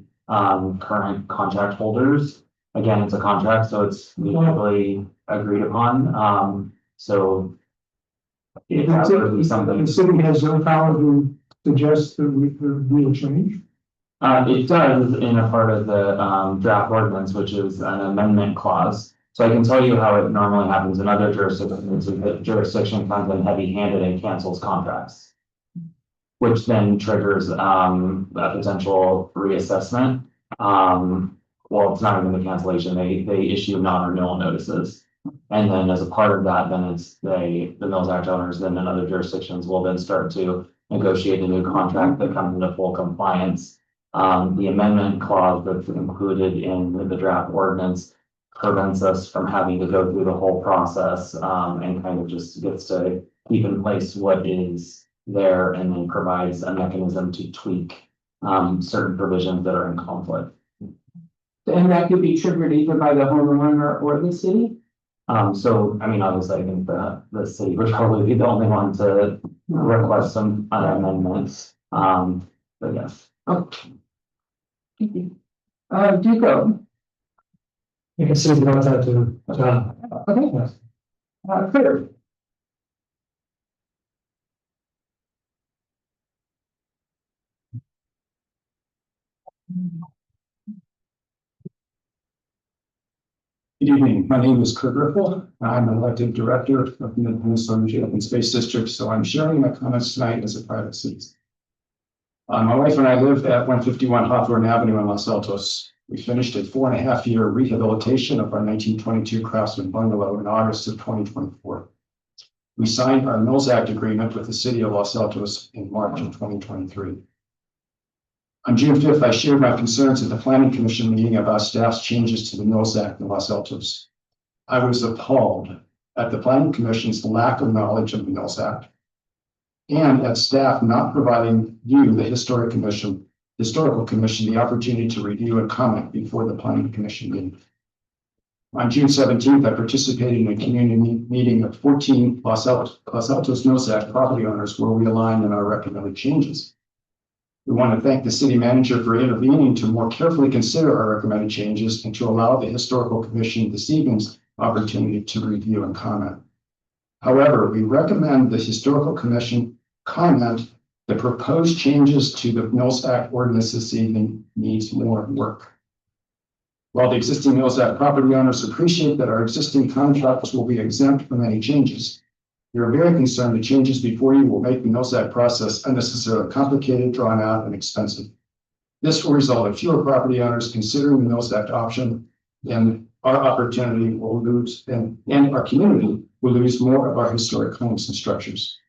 current contract holders. Again, it's a contract, so it's mutually agreed upon. So if that were to be something, The city has no power to suggest that there be a change? it does in a part of the draft ordinance, which is an amendment clause. So I can tell you how it normally happens in other jurisdictions. If the jurisdiction comes in heavy-handed and cancels contracts, which then triggers a potential reassessment. Well, it's not even the cancellation. They issue non-renewal notices. And then as a part of that, then it's the Mills Act owners then in other jurisdictions will then start to negotiate a new contract that comes into full compliance. The amendment clause that's included in the draft ordinance prevents us from having to go through the whole process, and kind of just gets to keep in place what is there and then provides a mechanism to tweak certain provisions that are in conflict. and that could be triggered either by the homeowner or the city? So, I mean, obviously, I think the city would probably be the only one to request some amendments. But yes. Okay. Duco, You can see the ones that do. okay, Yes. clear. Good evening. My name is Kurt Ripple. I'm an elected director of the Minnesota Open Space District, so I'm sharing my comments tonight as a private citizen. My wife and I live at 151 Hawthorne Avenue in Los Altos. We finished a 4.5-year rehabilitation of our 1922 Craftsman bungalow in August of 2024. We signed our Mills Act agreement with the city of Los Altos in March of 2023. On June 5th, I shared my concerns at the Planning Commission meeting about staff's changes to the Mills Act in Los Altos. I was appalled at the Planning Commission's lack of knowledge of the Mills Act and at staff not providing you, the Historical Commission, the opportunity to review and comment before the Planning Commission meeting. On June 17th, I participated in a community meeting of 14 Los Altos Mills Act property owners where we aligned on our recommended changes. We want to thank the city manager for intervening to more carefully consider our recommended changes and to allow the Historical Commission this evening's opportunity to review and comment. However, we recommend the Historical Commission comment the proposed changes to the Mills Act ordinance this evening needs more work. While the existing Mills Act property owners appreciate that our existing contracts will be exempt from any changes, we are very concerned the changes before you will make the Mills Act process unnecessarily complicated, drawn out, and expensive. This will result in fewer property owners considering the Mills Act option, and our opportunity will lose, and our community will lose more of our historic homes and structures.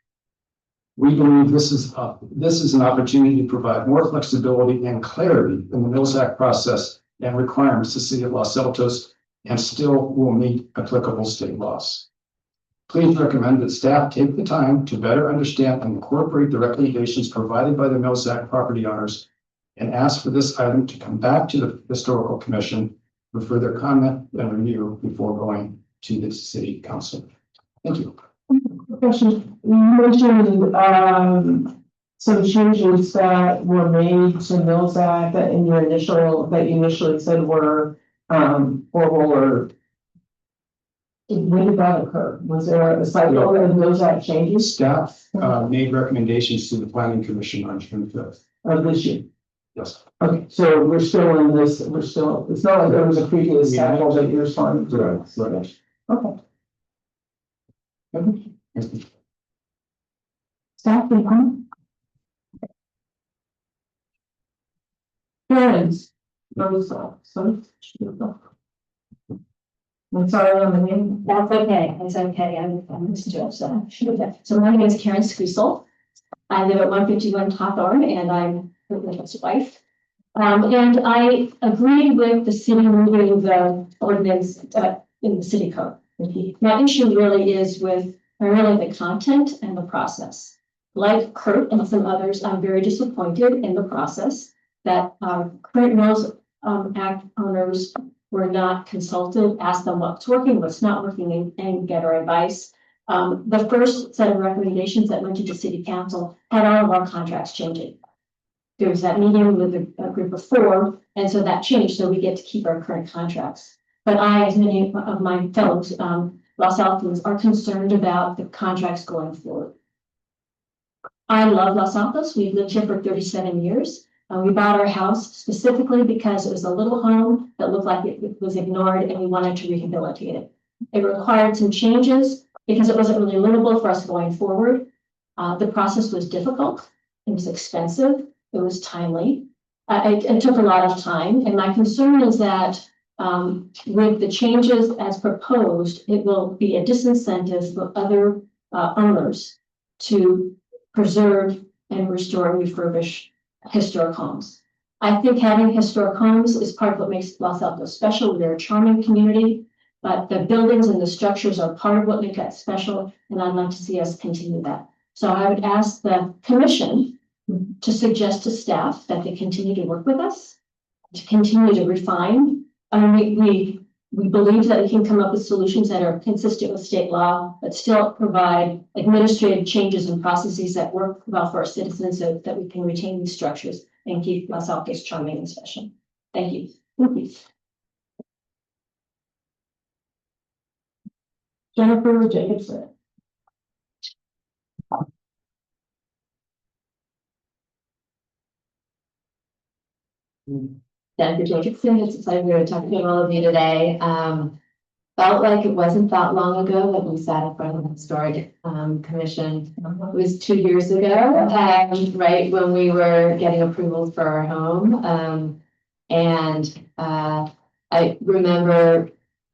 We believe this is an opportunity to provide more flexibility and clarity in the Mills Act process and requirements the city of Los Altos, and still will meet applicable state laws. Please recommend that staff take the time to better understand and incorporate the recommendations provided by the Mills Act property owners and ask for this item to come back to the Historical Commission for further comment and review before going to the city council. Thank you. Question, you mentioned, some changes that were made to Mills Act that you initially said were, or when did that occur? Was there a cycle of Mills Act changes? Staff made recommendations to the Planning Commission on June 5th. Of this year? Yes. Okay, so we're still in this, it's not like there was a previous cycle that you're responding to. Right. Okay. Staff, any comment? Parents, I'm sorry on the name. That's okay, it's okay, I'm Mr. Joseph. So my name is Karen Skusel. I live at 151 Hawthorne and I'm his wife. And I agree with the city moving the ordinance in the city code. My issue really is with primarily the content and the process. Like Kurt and some others, I'm very disappointed in the process that current Mills Act owners were not consulted, asked them what's working, what's not working, and get our advice. The first set of recommendations that went to the city council had all of our contracts changing. There was that meeting with a group of 4, and so that changed, so we get to keep our current contracts. But I, as many of my fellows, Los Altos, are concerned about the contracts going forward. I love Los Altos. We've lived here for 37 years. We bought our house specifically because it was a little home that looked like it was ignored and we wanted to rehabilitate it. It required some changes because it wasn't really livable for us going forward. The process was difficult. It was expensive. It was timely. It took a lot of time. And my concern is that with the changes as proposed, it will be a disincentive for other owners to preserve and restore and refurbish historic homes. I think having historic homes is part of what makes Los Altos special. We're a charming community, but the buildings and the structures are part of what make it special, and I'd like to see us continue that. So I would ask the commission to suggest to staff that they continue to work with us, to continue to refine. We believe that we can come up with solutions that are consistent with state law, but still provide administrative changes and processes that work well for our citizens so that we can retain these structures and keep Los Altos charming and special. Thank you. Thank you. Jennifer Jacobson. Jennifer Jacobson, it's exciting to talk to all of you today. felt like it wasn't that long ago that we sat in front of the historic commission. It was 2 years ago, right when we were getting approvals for our home. And I remember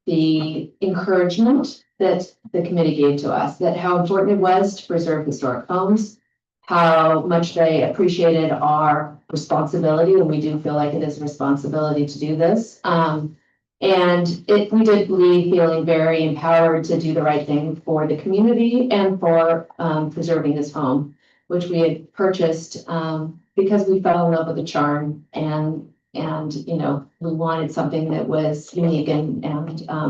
the encouragement that the committee gave to us, that how important it was to preserve historic homes, how much they appreciated our responsibility, and we do feel like it is a responsibility to do this. We did leave feeling very empowered to do the right thing for the community and for preserving this home, which we had purchased because we fell in love with the charm and you know, we wanted something that was unique and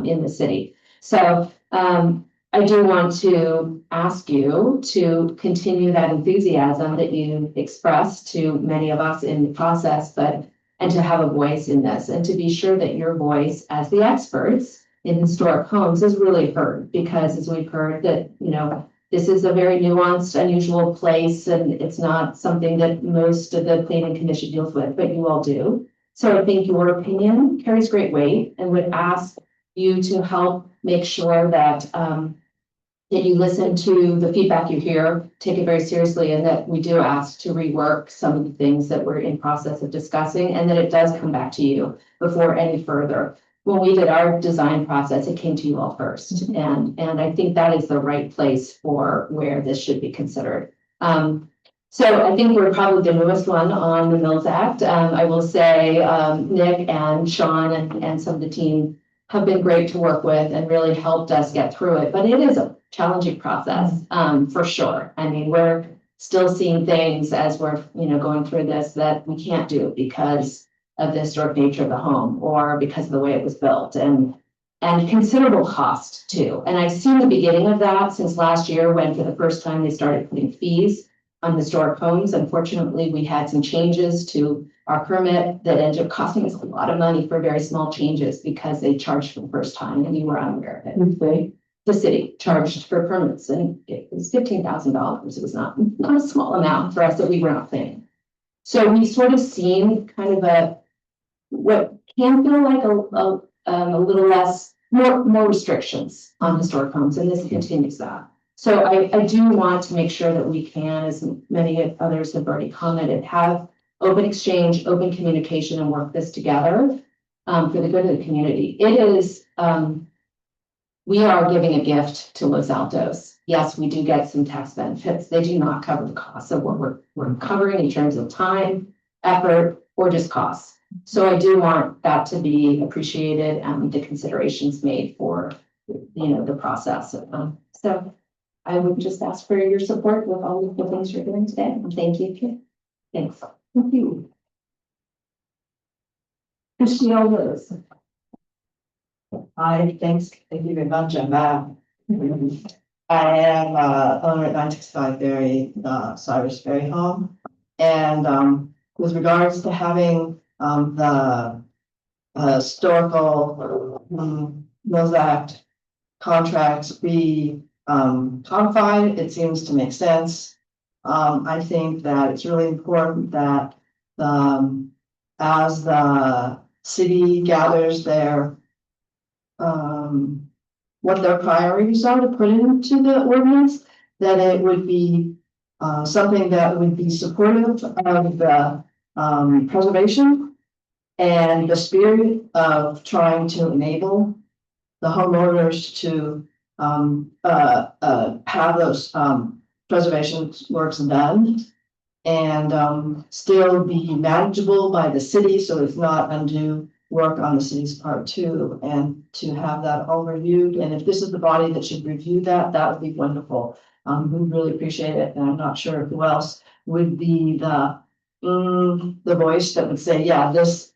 in the city. So I do want to ask you to continue that enthusiasm that you expressed to many of us in the process, and to have a voice in this, and to be sure that your voice as the experts in historic homes is really heard, because as we've heard that, you know, this is a very nuanced, unusual place, and it's not something that most of the planning commission deals with, but you all do. So I think your opinion carries great weight, and would ask you to help make sure that that you listen to the feedback you hear, take it very seriously, and that we do ask to rework some of the things that we're in process of discussing, and that it does come back to you before any further. When we did our design process, it came to you all first, and I think that is the right place for where this should be considered. So I think we're probably the newest one on the Mills Act. I will say Nick and Sean and some of the team have been great to work with and really helped us get through it, but it is a challenging process, for sure. I mean, we're still seeing things as we're, you know, going through this that we can't do because of the historic nature of the home or because of the way it was built, and considerable cost too. And I've seen the beginning of that since last year, when for the first time they started putting fees on historic homes. Unfortunately, we had some changes to our permit that ended up costing us a lot of money for very small changes, because they charged for the first time and we were unaware of it. The city charged for permits, and it was $15,000. It was not a small amount for us that we were not planning. So we sort of seen kind of what can feel like a little less, more restrictions on historic homes, and this continues that. So I do want to make sure that we can, as many others have already commented, have open exchange, open communication, and work this together for the good of the community. It is, we are giving a gift to Los Altos. Yes, we do get some tax benefits. They do not cover the cost of what we're covering in terms of time, effort, or just costs. So I do want that to be appreciated and the considerations made for, you know, the process. So I would just ask for your support with all of the things you're doing today. And thank you. Thanks. Thank you. Christiane Lewis. Hi, thanks. Thank you very much. I am owner at 965 Berry, Cyrus Berry Home. And with regards to having the historical Mills Act contracts be codified, it seems to make sense. I think that it's really important that as the city gathers their what their priorities are to put into the ordinance, that it would be something that would be supportive of the preservation and the spirit of trying to enable the homeowners to have those preservation works done, and still be manageable by the city, so it's not undue work on the city's part too, and to have that all reviewed. And if this is the body that should review that, that would be wonderful. We really appreciate it, and I'm not sure who else would be the voice that would say, yeah, this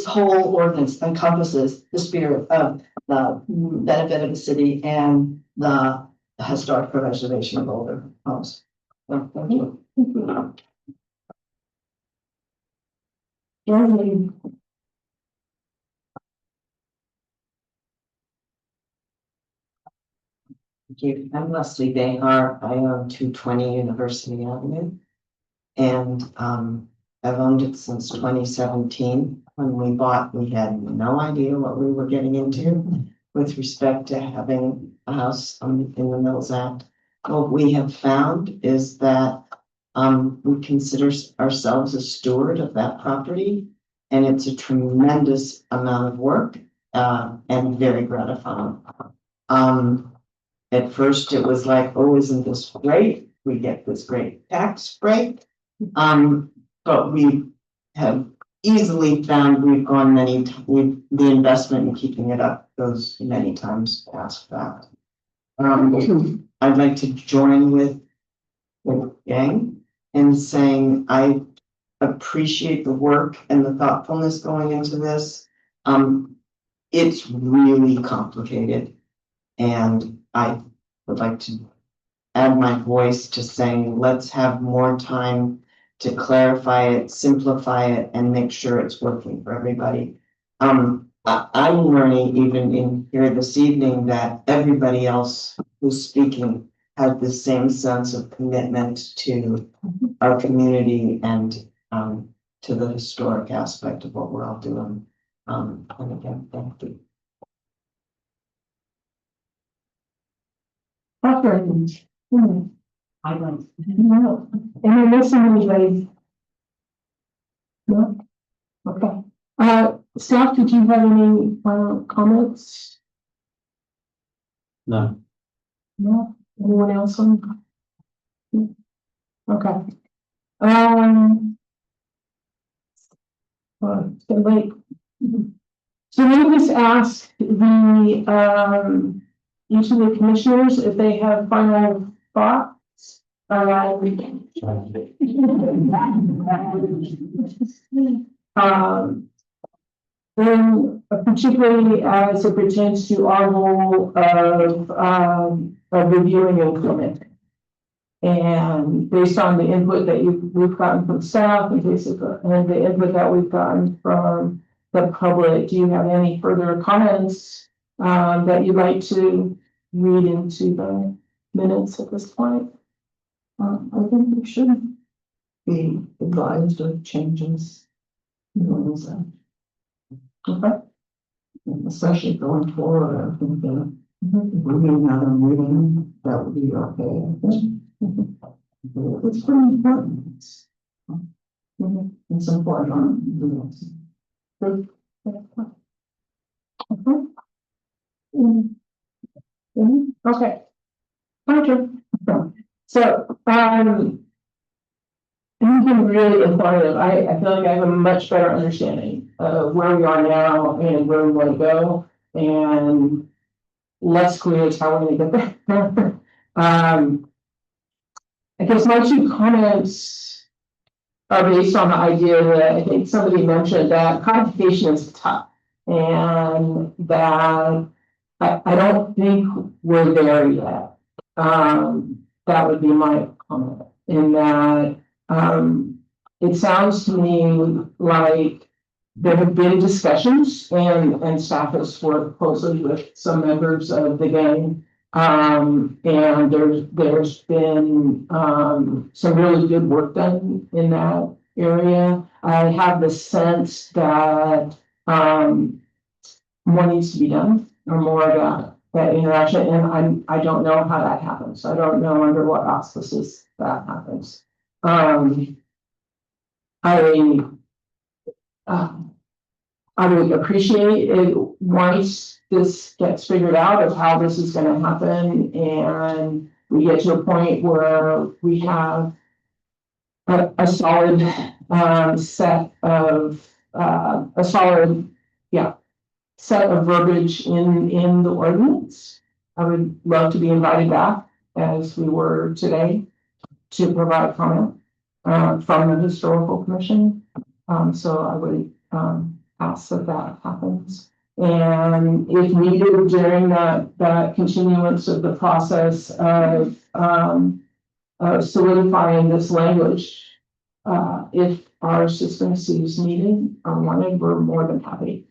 whole ordinance encompasses the spirit of the benefit of the city and the historic preservation of older homes. So, thank you. Thank you. I'm Leslie Behar. I own 220 University Avenue. And I've owned it since 2017. When we bought, we had no idea what we were getting into. with respect to having a house in the Mills Act. What we have found is that we consider ourselves a steward of that property. And it's a tremendous amount of work and very gratifying. At first it was like, oh, isn't this great? We get this great tax break. But we have easily found we've gone the investment in keeping it up goes many times past that. I'd like to join with the gang in saying I appreciate the work and the thoughtfulness going into this. It's really complicated. And I would like to add my voice to saying, let's have more time to clarify it, simplify it, and make sure it's working for everybody. I'm learning even in here this evening that everybody else who's speaking has the same sense of commitment to our community and to the historic aspect of what we're all doing. And again, thank you. I don't know. Am I missing anybody? No? Okay. Staff, did you have any final comments? No. No? Anyone else on? Okay. Well, it's been late. So let me just ask the, each of the commissioners if they have final thoughts. Then particularly as it pertains to our role of reviewing and commenting. And based on the input that we've gotten from staff and the input that we've gotten from the public, do you have any further comments that you'd like to read into the minutes at this point? I think we should be advised of changes. Okay. Especially going forward, I think that if we need another meeting, that would be okay. It's pretty important. It's important. Okay. Okay. So, it's been really informative. I feel like I have a much better understanding of where we are now and where we want to go, and less clear is how we're gonna get there. I guess my two comments are based on the idea that I think somebody mentioned that codification is tough, and that I don't think we're there yet. That would be my comment, in that it sounds to me like there have been discussions and staff has worked closely with some members of the gang. And there's been some really good work done in that area. I have the sense that more needs to be done, or more of that interaction, and I don't know how that happens. I don't know under what auspices that happens. I would appreciate it once this gets figured out of how this is gonna happen, and we get to a point where we have a solid set of set of verbiage in the ordinance. I would love to be invited back, as we were today, to provide comment from the historical commission. So I would ask that happens. And if needed during that continuance of the process of solidifying this language, if our system sees needed or wanted, we're more than happy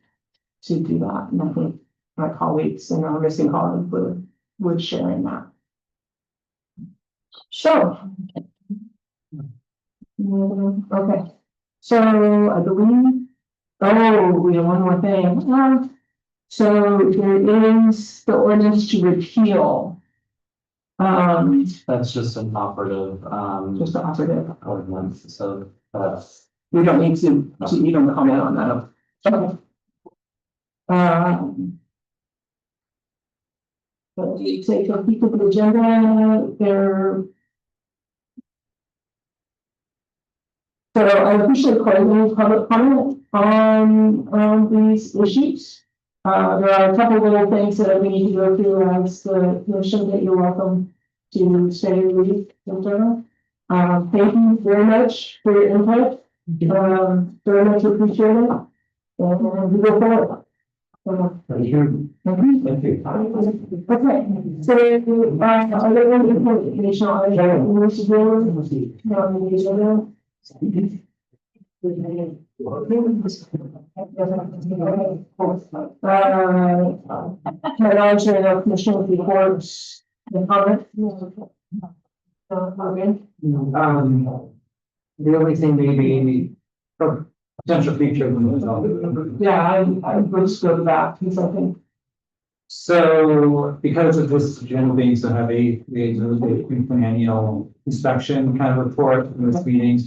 to do that. And I think my colleagues and our missing colleagues would share in that. Sure. Okay. So I believe, we have one more thing. So there is the ordinance to repeal. That's just an operative, Just the operative. ordinance, so that's. We don't need to, you don't comment on that. Okay. But we take a peek at the agenda, there. So I officially closing public comment on these issues. There are a couple little things that we need to go through as the commission, that you're welcome to say your read, etc. Thank you very much for your input. Very much appreciate it. And we go forward. Thank you. Thank you. Okay, so, are there any information on it? Technology and commission reports, the comment? The only thing maybe, potential future. Yeah, I would just go to that, because I think. So because of this agenda being so heavy, we moved an annual inspection kind of report in this meeting.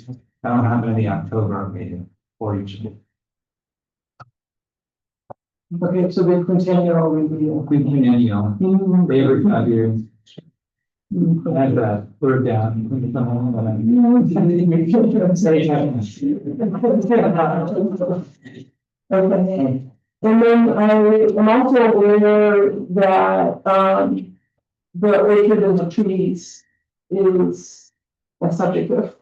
I don't have any October meeting for each of them. Okay, so we continue our review. We can annual, every 5 years. I had that word down. Okay. And then I am also aware that, the orchard and the trees is a subject of,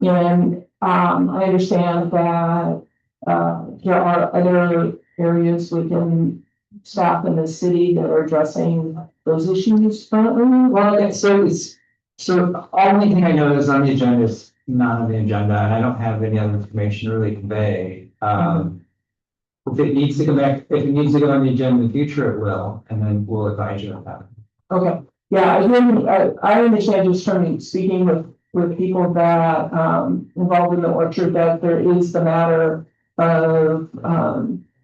and, I understand that, there are other areas within staff in the city that are addressing those issues currently. Well, so only thing I know is on the agenda is not on the agenda, and I don't have any other information to really convey. If it needs to come back, if it needs to go on the agenda in the future, it will, and then we'll advise you about it. Okay, yeah, I understand just from speaking with people that, involved in the orchard, that there is the matter of,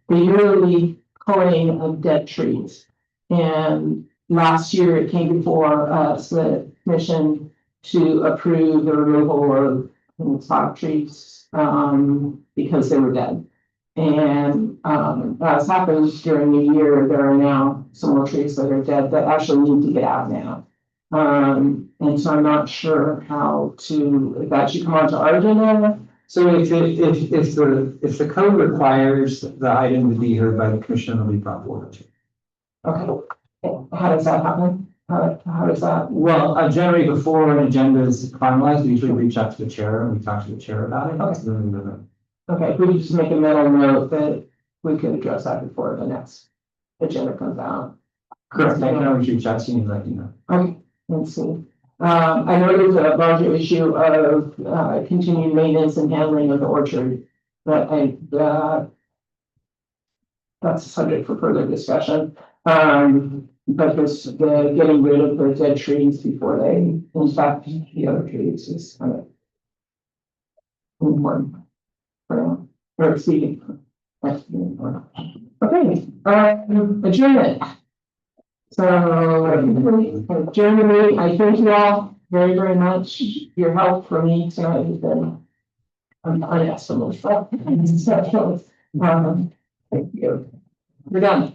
the yearly culling of dead trees. And last year it came before us, the commission, to approve the removal of spot trees, because they were dead. And, as happens during the year, there are now some more trees that are dead that actually need to get out now. And so I'm not sure how to, if that should come onto our agenda. So if the code requires the item to be heard by the commission, it'll be brought forward. Okay, how does that happen? How does that? Well, generally before an agenda is finalized, we usually reach out to the chair and we talk to the chair about it. Okay. Okay, if we just make a mental note that we could address that before the next agenda comes out. Correct, I can always reach out to you and let you know. Okay, let's see. I know there's a larger issue of, continued maintenance and handling of the orchard, but that's a subject for further discussion. But this, the getting rid of the dead trees before they infect the other trees is kind of important. Or speaking. Okay, adjournment. So, Jeremy, I thank you all very, very much. Your help for me tonight has been inestimable. So, thank you. We're done.